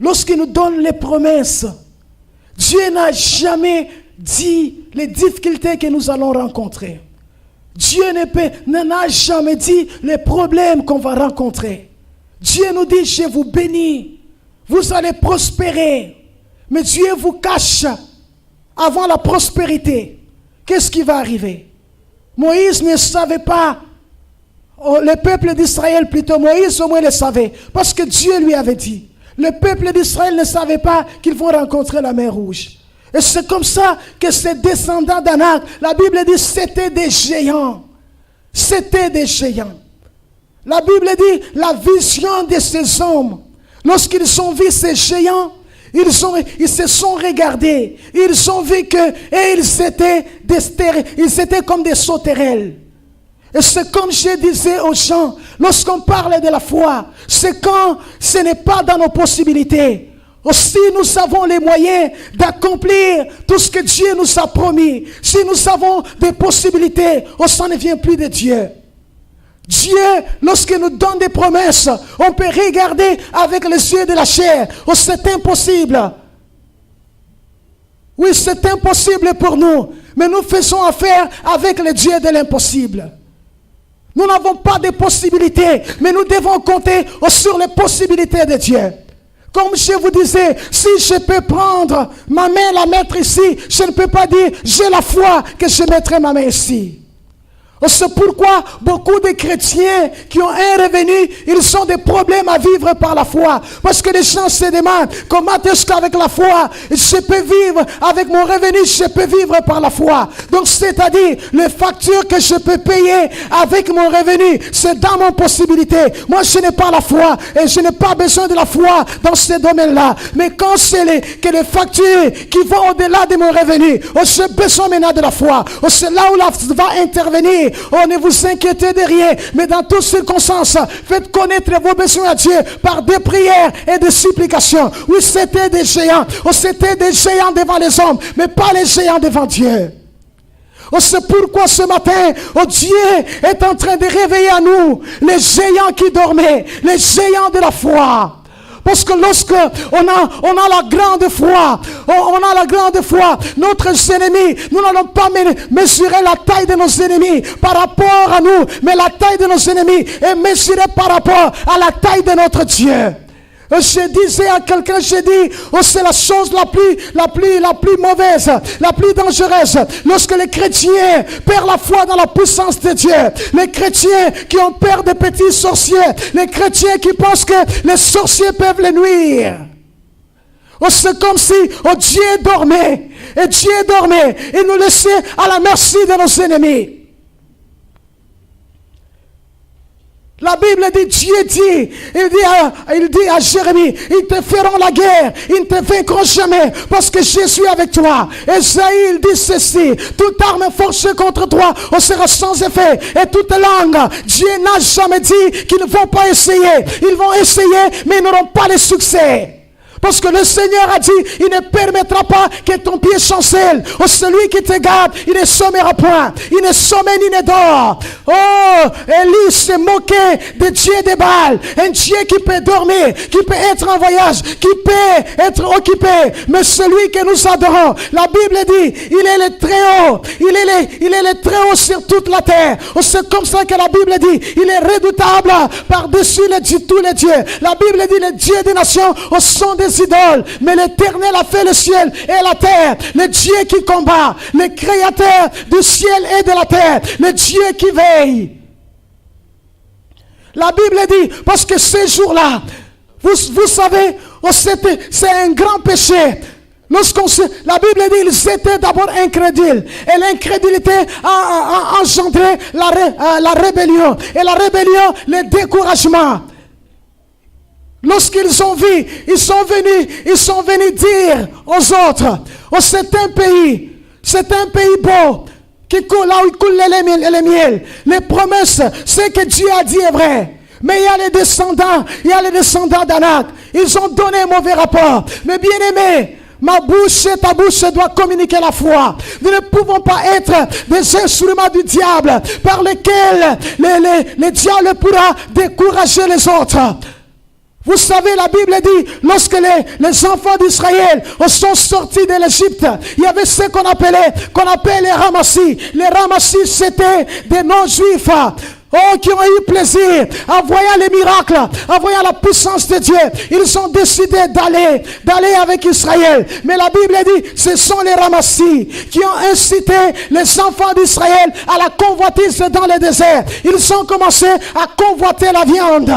lorsqu'il nous donne les promesses, Dieu n'a jamais dit les difficultés que nous allons rencontrer. Dieu n'a jamais dit les problèmes qu'on va rencontrer. Dieu nous dit: je vous bénis, vous allez prospérer. Mais Dieu vous cache avant la prospérité. Qu'est-ce qui va arriver? Moïse ne savait pas, le peuple d'Israël plutôt, Moïse au moins le savait, parce que Dieu lui avait dit. Le peuple d'Israël ne savait pas qu'ils vont rencontrer la mer Rouge. Et c'est comme ça que ces descendants d'Anak, la Bible dit, c'était des géants. C'était des géants. La Bible dit, la vision de ces hommes, lorsqu'ils ont vu ces géants, ils se sont regardés, ils ont vu que, et ils étaient comme des sauterelles. Et c'est comme je disais aux gens, lorsqu'on parle de la foi, c'est quand ce n'est pas dans nos possibilités. Aussi nous avons les moyens d'accomplir tout ce que Dieu nous a promis. Si nous avons des possibilités, ça ne vient plus de Dieu. Dieu, lorsqu'il nous donne des promesses, on peut regarder avec les yeux de la chair. Oh, c'est impossible. Oui, c'est impossible pour nous. Mais nous faisons affaire avec le Dieu de l'impossible. Nous n'avons pas de possibilités, mais nous devons compter sur les possibilités de Dieu. Comme je vous disais, si je peux prendre ma main, la mettre ici, je ne peux pas dire, j'ai la foi que je mettrai ma main ici. C'est pourquoi beaucoup de chrétiens qui ont un revenu, ils ont des problèmes à vivre par la foi. Parce que les gens se demandent, comment est-ce qu'avec la foi, je peux vivre, avec mon revenu, je peux vivre par la foi. Donc c'est-à-dire, les factures que je peux payer avec mon revenu, c'est dans mon possibilité. Moi, je n'ai pas la foi et je n'ai pas besoin de la foi dans ce domaine-là. Mais quand c'est que les factures qui vont au-delà de mon revenu, j'ai besoin maintenant de la foi. C'est là où la foi va intervenir. Oh, ne vous inquiétez de rien, mais dans toutes circonstances, faites connaître vos besoins à Dieu par des prières et des supplications. Oui, c'était des géants. Oh, c'était des géants devant les hommes, mais pas les géants devant Dieu. Oh, c'est pourquoi ce matin, oh, Dieu est en train de réveiller à nous les géants qui dormaient, les géants de la foi. Parce que lorsque on a la grande foi, notre ennemi, nous n'allons pas mesurer la taille de nos ennemis par rapport à nous, mais la taille de nos ennemis est mesurée par rapport à la taille de notre Dieu. Je disais à quelqu'un, j'ai dit, oh, c'est la chose la plus mauvaise, la plus dangereuse. Lorsque les chrétiens perdent la foi dans la puissance de Dieu, les chrétiens qui ont peur des petits sorciers, les chrétiens qui pensent que les sorciers peuvent les nuire. Oh, c'est comme si Dieu dormait, et Dieu dormait, et nous laissait à la merci de nos ennemis. La Bible dit, Dieu dit, il dit à Jérémie, ils te feront la guerre, ils ne te vaincront jamais, parce que je suis avec toi. Esaïe, il dit ceci, toute arme forcée contre toi, sera sans effet, et toute langue, Dieu n'a jamais dit qu'ils ne vont pas essayer. Ils vont essayer, mais ils n'auront pas le succès. Parce que le Seigneur a dit, il ne permettra pas que ton pied chancelle. Oh, celui qui te garde, il ne sommera point. Il ne sommeille ni ne dort. Oh, Élie s'est moqué de Dieu des Baals. Un Dieu qui peut dormir, qui peut être en voyage, qui peut être occupé. Mais celui que nous adorons, la Bible dit, il est le très haut. Il est le très haut sur toute la terre. Oh, c'est comme ça que la Bible dit, il est redoutable par-dessus tous les dieux. La Bible dit, les dieux des nations sont des idoles, mais l'Éternel a fait le ciel et la terre, le Dieu qui combat, le créateur du ciel et de la terre, le Dieu qui veille. La Bible dit, parce que ces jours-là, vous savez, c'est un grand péché. La Bible dit, ils étaient d'abord incrédules, et l'incrédulité a engendré la rébellion, et la rébellion, le découragement. Lorsqu'ils ont vu, ils sont venus dire aux autres, oh, c'est un pays beau, qui coule là où il coule les miel. Les promesses, ce que Dieu a dit est vrai. Mais il y a les descendants d'Anak. Ils ont donné un mauvais rapport. Mais bien aimé, ma bouche et ta bouche doivent communiquer la foi. Nous ne pouvons pas être des instruments du diable par lesquels le diable pourra décourager les autres. Vous savez, la Bible dit, lorsque les enfants d'Israël sont sortis de l'Égypte, il y avait ce qu'on appelait les ramassis. Les ramassis, c'était des non-juifs. Oh, qui ont eu plaisir en voyant les miracles, en voyant la puissance de Dieu. Ils ont décidé d'aller avec Israël. Mais la Bible dit, ce sont les ramassis qui ont incité les enfants d'Israël à la convoitise dans le désert. Ils ont commencé à convoiter la viande.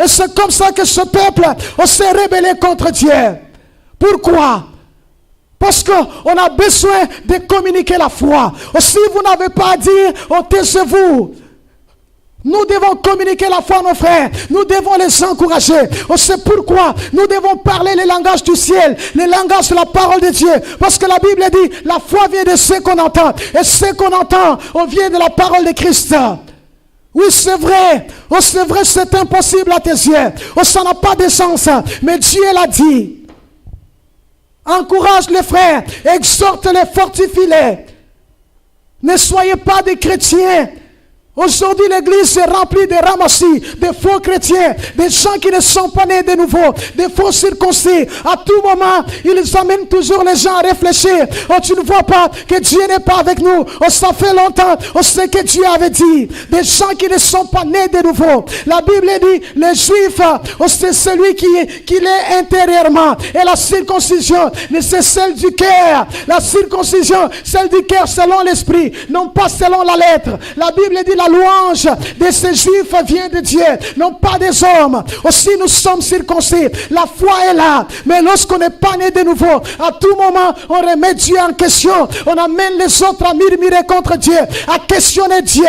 Et c'est comme ça que ce peuple s'est rébellé contre Dieu. Pourquoi? Parce qu'on a besoin de communiquer la foi. Si vous n'avez pas à dire, taisez-vous. Nous devons communiquer la foi à nos frères. Nous devons les encourager. C'est pourquoi nous devons parler le langage du ciel, le langage de la parole de Dieu. Parce que la Bible dit, la foi vient de ce qu'on entend. Et ce qu'on entend, vient de la parole de Christ. Oui, c'est vrai. Oh, c'est vrai, c'est impossible à tes yeux. Oh, ça n'a pas de sens. Mais Dieu l'a dit. Encourage les frères, exhorte-les, fortifie-les. Ne soyez pas des chrétiens Aujourd'hui, l'église est remplie de ramassis, de faux chrétiens, des gens qui ne sont pas nés de nouveau, des faux circoncis. À tout moment, ils amènent toujours les gens à réfléchir. Oh, tu ne vois pas que Dieu n'est pas avec nous. Oh, ça fait longtemps. Oh, c'est que Dieu avait dit. Des gens qui ne sont pas nés de nouveau. La Bible dit, les Juifs, oh, c'est celui qui l'est intérieurement. Et la circoncision, c'est celle du cœur. La circoncision, celle du cœur selon l'esprit, non pas selon la lettre. La Bible dit, la louange de ces Juifs vient de Dieu, non pas des hommes. Aussi nous sommes circoncis, la foi est là, mais lorsqu'on n'est pas né de nouveau, à tout moment on remet Dieu en question, on amène les autres à murmurer contre Dieu, à questionner Dieu.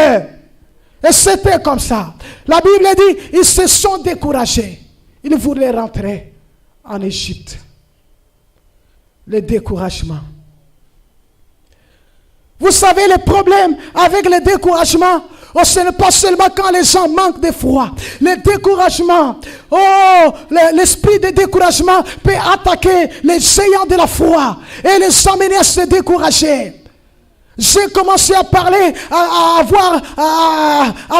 Et c'était comme ça. La Bible dit, ils se sont découragés, ils voulaient rentrer en Égypte. Le découragement. Vous savez, le problème avec le découragement, oh, ce n'est pas seulement quand les gens manquent de foi. Le découragement, oh, l'esprit de découragement peut attaquer les géants de la foi et les amener à se décourager. J'ai commencé à parler, à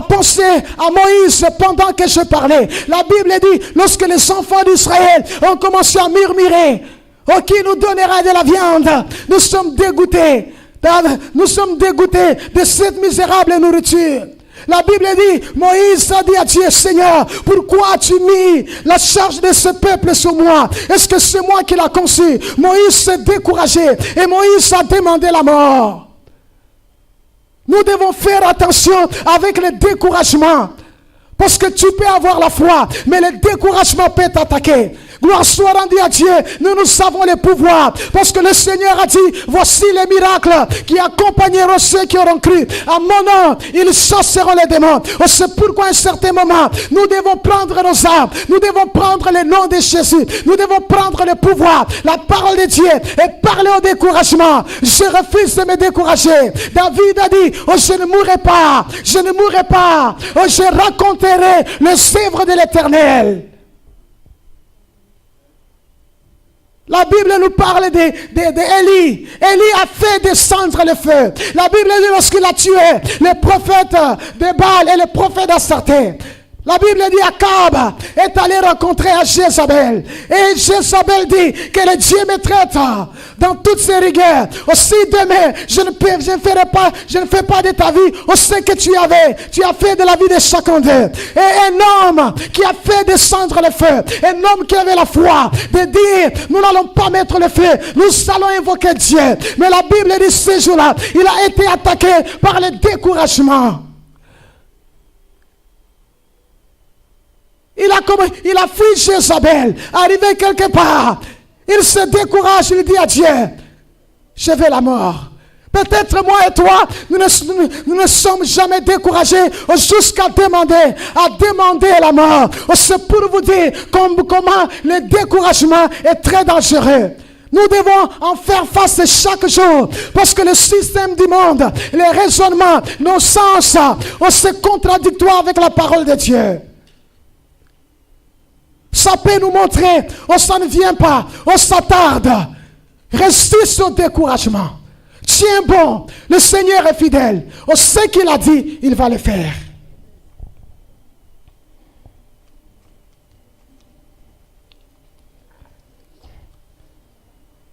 penser à Moïse pendant que je parlais. La Bible dit, lorsque les enfants d'Israël ont commencé à murmurer, oh, qui nous donnera de la viande? Nous sommes dégoûtés. Nous sommes dégoûtés de cette misérable nourriture. La Bible dit, Moïse a dit à Dieu, Seigneur, pourquoi as-tu mis la charge de ce peuple sur moi? Est-ce que c'est moi qui l'ai conçu? Moïse s'est découragé et Moïse a demandé la mort. Nous devons faire attention avec le découragement. Parce que tu peux avoir la foi, mais le découragement peut t'attaquer. Gloire soit rendue à Dieu. Nous avons le pouvoir. Parce que le Seigneur a dit, voici les miracles qui accompagneront ceux qui auront cru. À mon nom, ils chasseront les démons. C'est pourquoi à un certain moment, nous devons prendre nos armes. Nous devons prendre le nom de Jésus. Nous devons prendre le pouvoir, la parole de Dieu et parler au découragement. Je refuse de me décourager. David a dit, oh, je ne mourrai pas. Je ne mourrai pas. Oh, je raconterai les œuvres de l'Éternel. La Bible nous parle d'Élie. Élie a fait descendre le feu. La Bible dit lorsqu'il a tué les prophètes de Baal et les prophètes d'Astarté. La Bible dit Akab est allé rencontrer à Jézabel. Et Jézabel dit que le Dieu me traite dans toutes ses rigueurs. Aussi demain, je ne fais pas de ta vie ce que tu as fait de la vie de chacun d'eux. Et un homme qui a fait descendre le feu, un homme qui avait la foi de dire, nous n'allons pas mettre le feu, nous allons invoquer Dieu. Mais la Bible dit ce jour-là, il a été attaqué par le découragement. Il a fui Jézabel, arrivé quelque part. Il se décourage, il dit à Dieu, je veux la mort. Peut-être moi et toi, nous ne sommes jamais découragés jusqu'à demander la mort. C'est pour vous dire comment le découragement est très dangereux. Nous devons en faire face chaque jour. Parce que le système du monde, les raisonnements, nos sens, c'est contradictoire avec la parole de Dieu. Ça peut nous montrer, ça ne vient pas, ça tarde. Restez sur le découragement. Tiens bon, le Seigneur est fidèle. Ce qu'il a dit, il va le faire.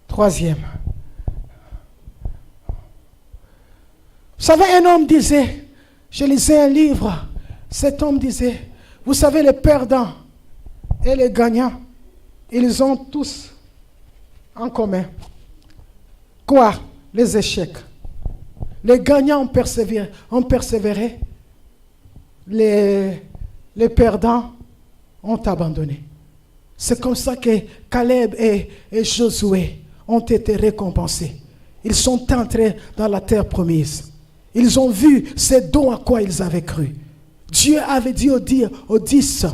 Troisième. Vous savez, un homme disait, je lisais un livre, cet homme disait, vous savez, les perdants et les gagnants, ils ont tous en commun. Quoi? Les échecs. Les gagnants ont persévéré. Les perdants ont abandonné. C'est comme ça que Caleb et Josué ont été récompensés. Ils sont entrés dans la terre promise. Ils ont vu ce don à quoi ils avaient cru. Dieu avait dit aux 10,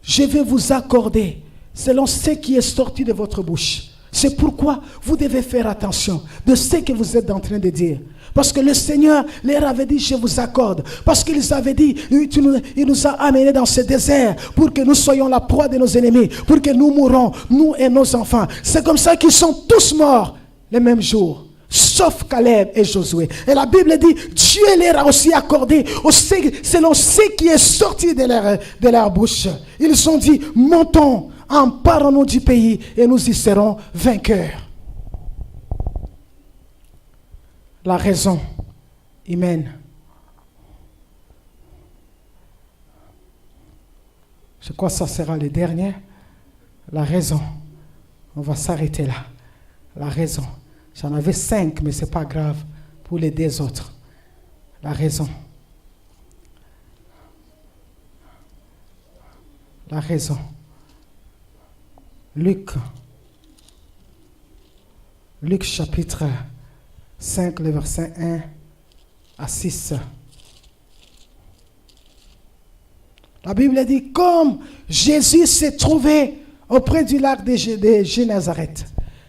je vais vous accorder selon ce qui est sorti de votre bouche. C'est pourquoi vous devez faire attention de ce que vous êtes en train de dire. Parce que le Seigneur leur avait dit, je vous accorde. Parce qu'ils avaient dit, il nous a amenés dans ce désert pour que nous soyons la proie de nos ennemis, pour que nous mourrons, nous et nos enfants. C'est comme ça qu'ils sont tous morts le même jour. sauf Caleb et Josué. Et la Bible dit, Dieu leur a aussi accordé, selon ce qui est sorti de leur bouche. Ils ont dit, montons, emparons-nous du pays et nous y serons vainqueurs. La raison humaine. Je crois que ça sera le dernier. La raison. On va s'arrêter là. La raison. J'en avais 5, mais ce n'est pas grave pour les 2 autres. La raison. La raison. Luc chapitre 5, le verset 1 à 6. La Bible dit, comme Jésus s'est trouvé auprès du lac de Génézareth,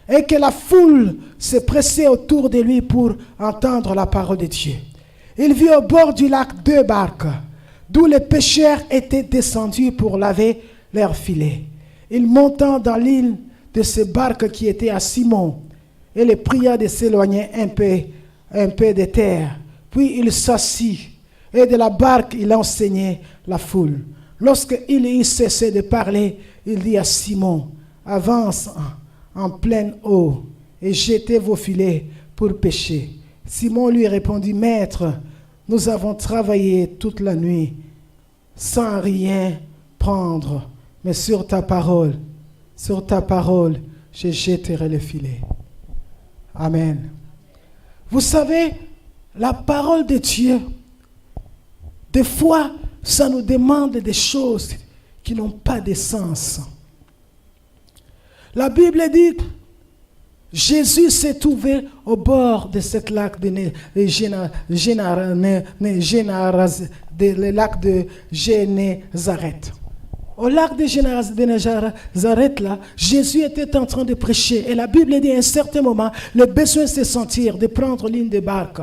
et que la foule s'est pressée autour de lui pour entendre la parole de Dieu. Il vit au bord du lac 2 barques, d'où les pêcheurs étaient descendus pour laver leurs filets. Il monta dans l'île de ces barques qui étaient à Simon, et les pria de s'éloigner un peu de terre. Puis il s'assit, et de la barque il enseignait la foule. Lorsqu'il eut cessé de parler, il dit à Simon, avance en pleine eau et jetez vos filets pour pêcher. Simon lui répondit, Maître, nous avons travaillé toute la nuit sans rien prendre, mais sur ta parole, je jetterai le filet. Amen. Vous savez, la parole de Dieu, des fois, ça nous demande des choses qui n'ont pas de sens. La Bible dit, Jésus s'est trouvé au bord de ce lac de Génézareth. Au lac de Génézareth, là, Jésus était en train de prêcher. Et la Bible dit à un certain moment, le besoin se sentir de prendre l'une des barques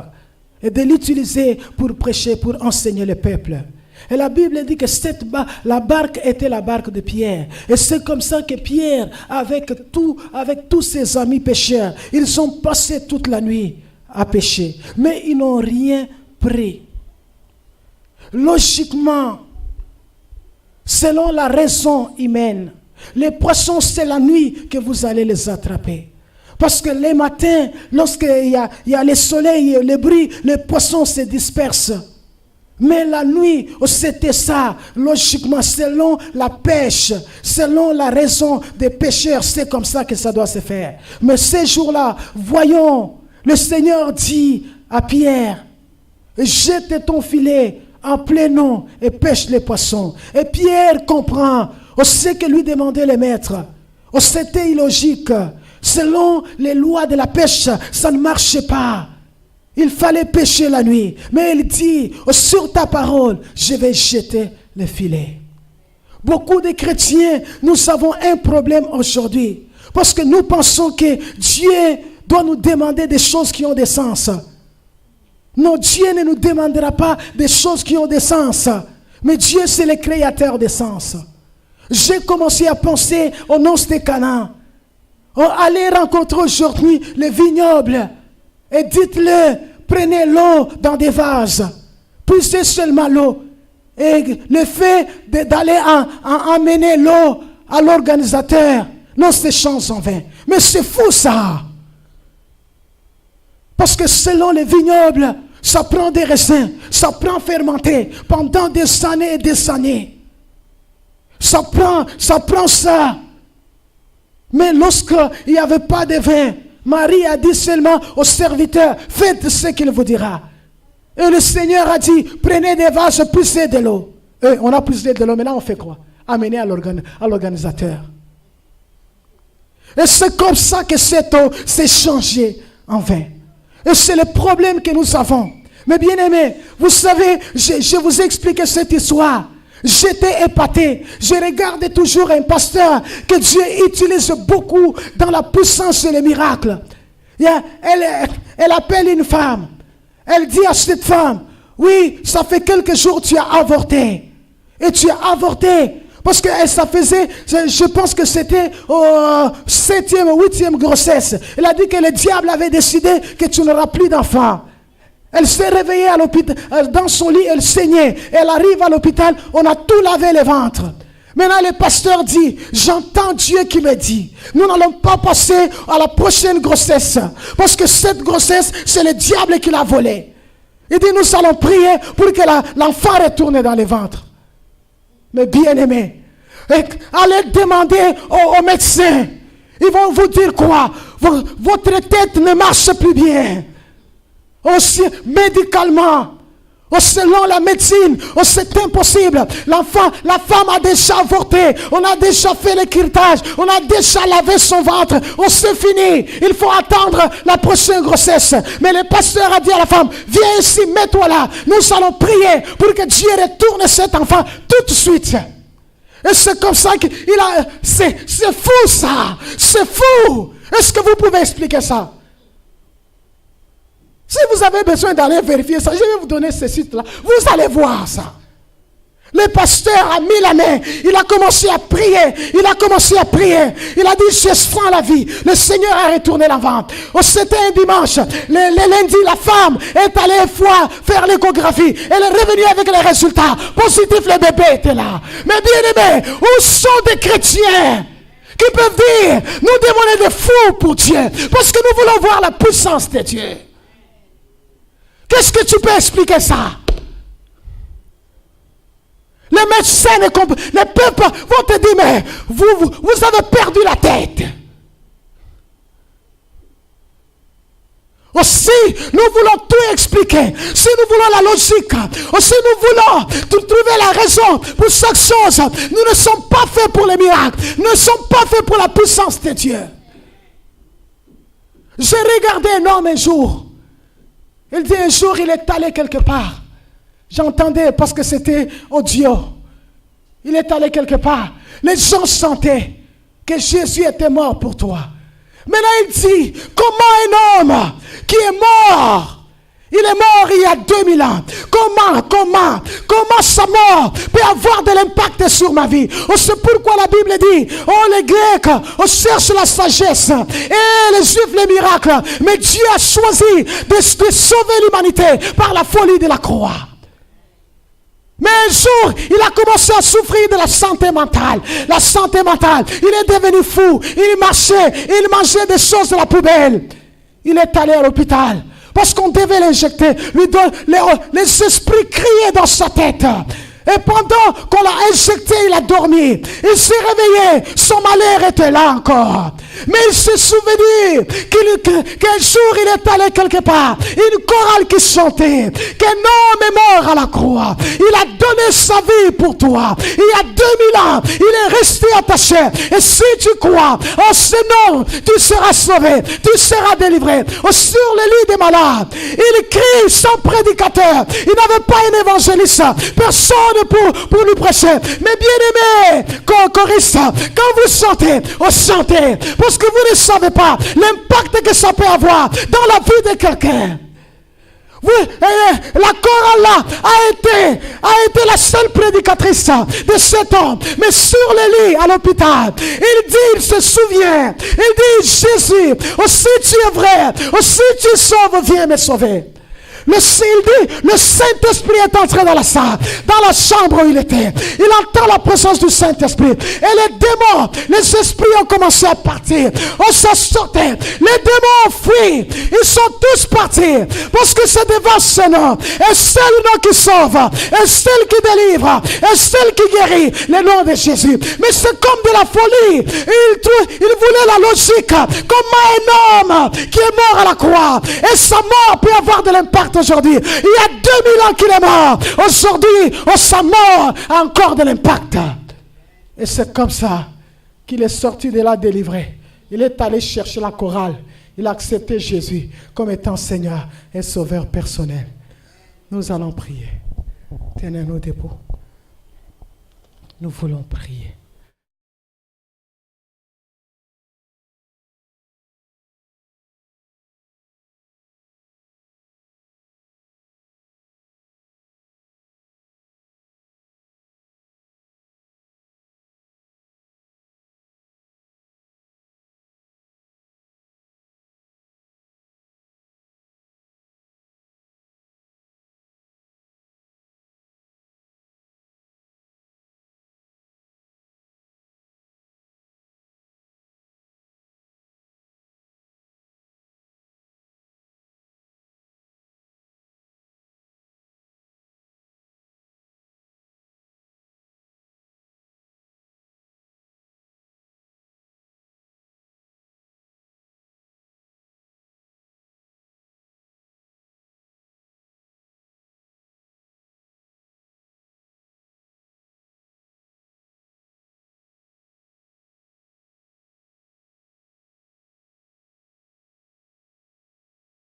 et de l'utiliser pour prêcher, pour enseigner le peuple. Et la Bible dit que la barque était la barque de Pierre. Et c'est comme ça que Pierre, avec tous ses amis pêcheurs, ils ont passé toute la nuit à pêcher. Mais ils n'ont rien pris. Logiquement, selon la raison humaine, les poissons, c'est la nuit que vous allez les attraper. Parce que les matins, lorsqu'il y a le soleil et le bruit, les poissons se dispersent. Mais la nuit, c'était ça, logiquement, selon la pêche, selon la raison des pêcheurs, c'est comme ça que ça doit se faire. Mais ces jours-là, voyons, le Seigneur dit à Pierre, jette ton filet en plein eau et pêche les poissons. Et Pierre comprend, ce que lui demandait le maître. C'était illogique. Selon les lois de la pêche, ça ne marchait pas. Il fallait pêcher la nuit. Mais il dit, sur ta parole, je vais jeter le filet. Beaucoup de chrétiens, nous avons un problème aujourd'hui. Parce que nous pensons que Dieu doit nous demander des choses qui ont des sens. Non, Dieu ne nous demandera pas des choses qui ont des sens. Mais Dieu, c'est le créateur des sens. J'ai commencé à penser aux noces de Canaan. Allez rencontrer aujourd'hui les vignobles. Et dites-le, prenez l'eau dans des vases. Puisez seulement l'eau. Et le fait d'aller amener l'eau à l'organisateur, non, c'est chance en vain. Mais c'est fou ça. Parce que selon les vignobles, ça prend des raisins, ça prend fermenter pendant des années et des années. Ça prend ça. Mais lorsqu'il n'y avait pas de vin, Marie a dit seulement aux serviteurs, faites ce qu'il vous dira. Et le Seigneur a dit, prenez des vases, poussez de l'eau. On a poussé de l'eau, maintenant on fait quoi? Amener à l'organisateur. Et c'est comme ça que cette eau s'est changée en vin. Et c'est le problème que nous avons. Mais bien aimé, vous savez, je vous ai expliqué cette histoire. J'étais épaté. Je regardais toujours un pasteur que Dieu utilise beaucoup dans la puissance et les miracles. Elle appelle une femme. Elle dit à cette femme, oui, ça fait quelques jours que tu as avorté. Et tu as avorté Parce que ça faisait, je pense que c'était au 7e ou 8e grossesse. Elle a dit que le diable avait décidé que tu n'auras plus d'enfant. Elle s'est réveillée à l'hôpital, dans son lit, elle saignait. Elle arrive à l'hôpital, on a tout lavé le ventre. Maintenant, le pasteur dit, j'entends Dieu qui me dit, nous n'allons pas passer à la prochaine grossesse. Parce que cette grossesse, c'est le diable qui l'a volée. Il dit, nous allons prier pour que l'enfant retourne dans le ventre. Mais bien aimé, allez demander aux médecins. Ils vont vous dire quoi? Votre tête ne marche plus bien. Aussi, médicalement, selon la médecine, c'est impossible. La femme a déjà avorté. On a déjà fait le curetage. On a déjà lavé son ventre. C'est fini. Il faut attendre la prochaine grossesse. Mais le pasteur a dit à la femme, viens ici, mets-toi là. Nous allons prier pour que Dieu retourne cet enfant tout de suite. Et c'est comme ça qu'il a... C'est fou ça. C'est fou. Est-ce que vous pouvez expliquer ça? Si vous avez besoin d'aller vérifier ça, je vais vous donner ce site-là. Vous allez voir ça. Le pasteur a mis la main. Il a commencé à prier. Il a commencé à prier. Il a dit, je sens la vie. Le Seigneur a retourné la vente. C'était un dimanche. Le lundi, la femme est allée faire l'échographie. Elle est revenue avec les résultats. Positif, le bébé était là. Mais bien aimé, où sont des chrétiens qui peuvent dire, nous devons être des fous pour Dieu. Parce que nous voulons voir la puissance de Dieu. Qu'est-ce que tu peux expliquer ça? Les médecins ne peuvent pas, vont te dire, mais vous avez perdu la tête. Aussi, nous voulons tout expliquer. Si nous voulons la logique, aussi nous voulons trouver la raison pour chaque chose. Nous ne sommes pas faits pour les miracles. Nous ne sommes pas faits pour la puissance de Dieu. J'ai regardé un homme un jour. Il dit un jour, il est allé quelque part. J'entendais parce que c'était audio. Il est allé quelque part. Les gens sentaient que Jésus était mort pour toi. Maintenant, il dit, comment un homme qui est mort, il est mort il y a 2000 ans. Comment sa mort peut avoir de l'impact sur ma vie? C'est pourquoi la Bible dit, les Grecs, on cherche la sagesse. Et les Juifs, les miracles. Mais Dieu a choisi de sauver l'humanité par la folie de la croix. Mais un jour, il a commencé à souffrir de la santé mentale. La santé mentale. Il est devenu fou. Il marchait. Il mangeait des choses de la poubelle. Il est allé à l'hôpital. Parce qu'on devait l'injecter. Les esprits criaient dans sa tête. Et pendant qu'on l'a injecté, il a dormi. Il s'est réveillé. Son malheur était là encore. Mais il s'est souvenu qu'un jour il est allé quelque part. Une chorale qui chantait. Qu'un homme est mort à la croix. Il a donné sa vie pour toi. Il y a 2000 ans, il est resté attaché. Et si tu crois en ce nom, tu seras sauvé. Tu seras délivré. Sur le lit des malades, il crie sans prédicateur. Il n'avait pas un évangéliste. Personne pour lui prêcher. Mais bien aimé, choriste, quand vous chantez, chantez. Parce que vous ne savez pas l'impact que ça peut avoir dans la vie de quelqu'un. La chorale là a été la seule prédicatrice de cet homme. Mais sur le lit à l'hôpital, il se souvient. Il dit, Jésus, aussi tu es vrai, aussi tu sauves, viens me sauver. Le Saint-Esprit est entré dans la salle, dans la chambre où il était. Il entend la présence du Saint-Esprit. Et les démons, les esprits ont commencé à partir. On s'en sortait. Les démons ont fui. Ils sont tous partis. Parce que c'est devant ce nom. Et c'est le nom qui sauve. Et c'est le qui délivre. Et c'est le qui guérit. Le nom de Jésus. Mais c'est comme de la folie. Il voulait la logique. Comment un homme qui est mort à la croix. Et sa mort peut avoir de l'impact aujourd'hui. Il y a 2000 ans qu'il est mort. Aujourd'hui, sa mort a encore de l'impact. Et c'est comme ça qu'il est sorti de là délivré. Il est allé chercher la chorale. Il a accepté Jésus comme étant Seigneur et Sauveur personnel. Nous allons prier. Tenez-nous debout. Nous voulons prier.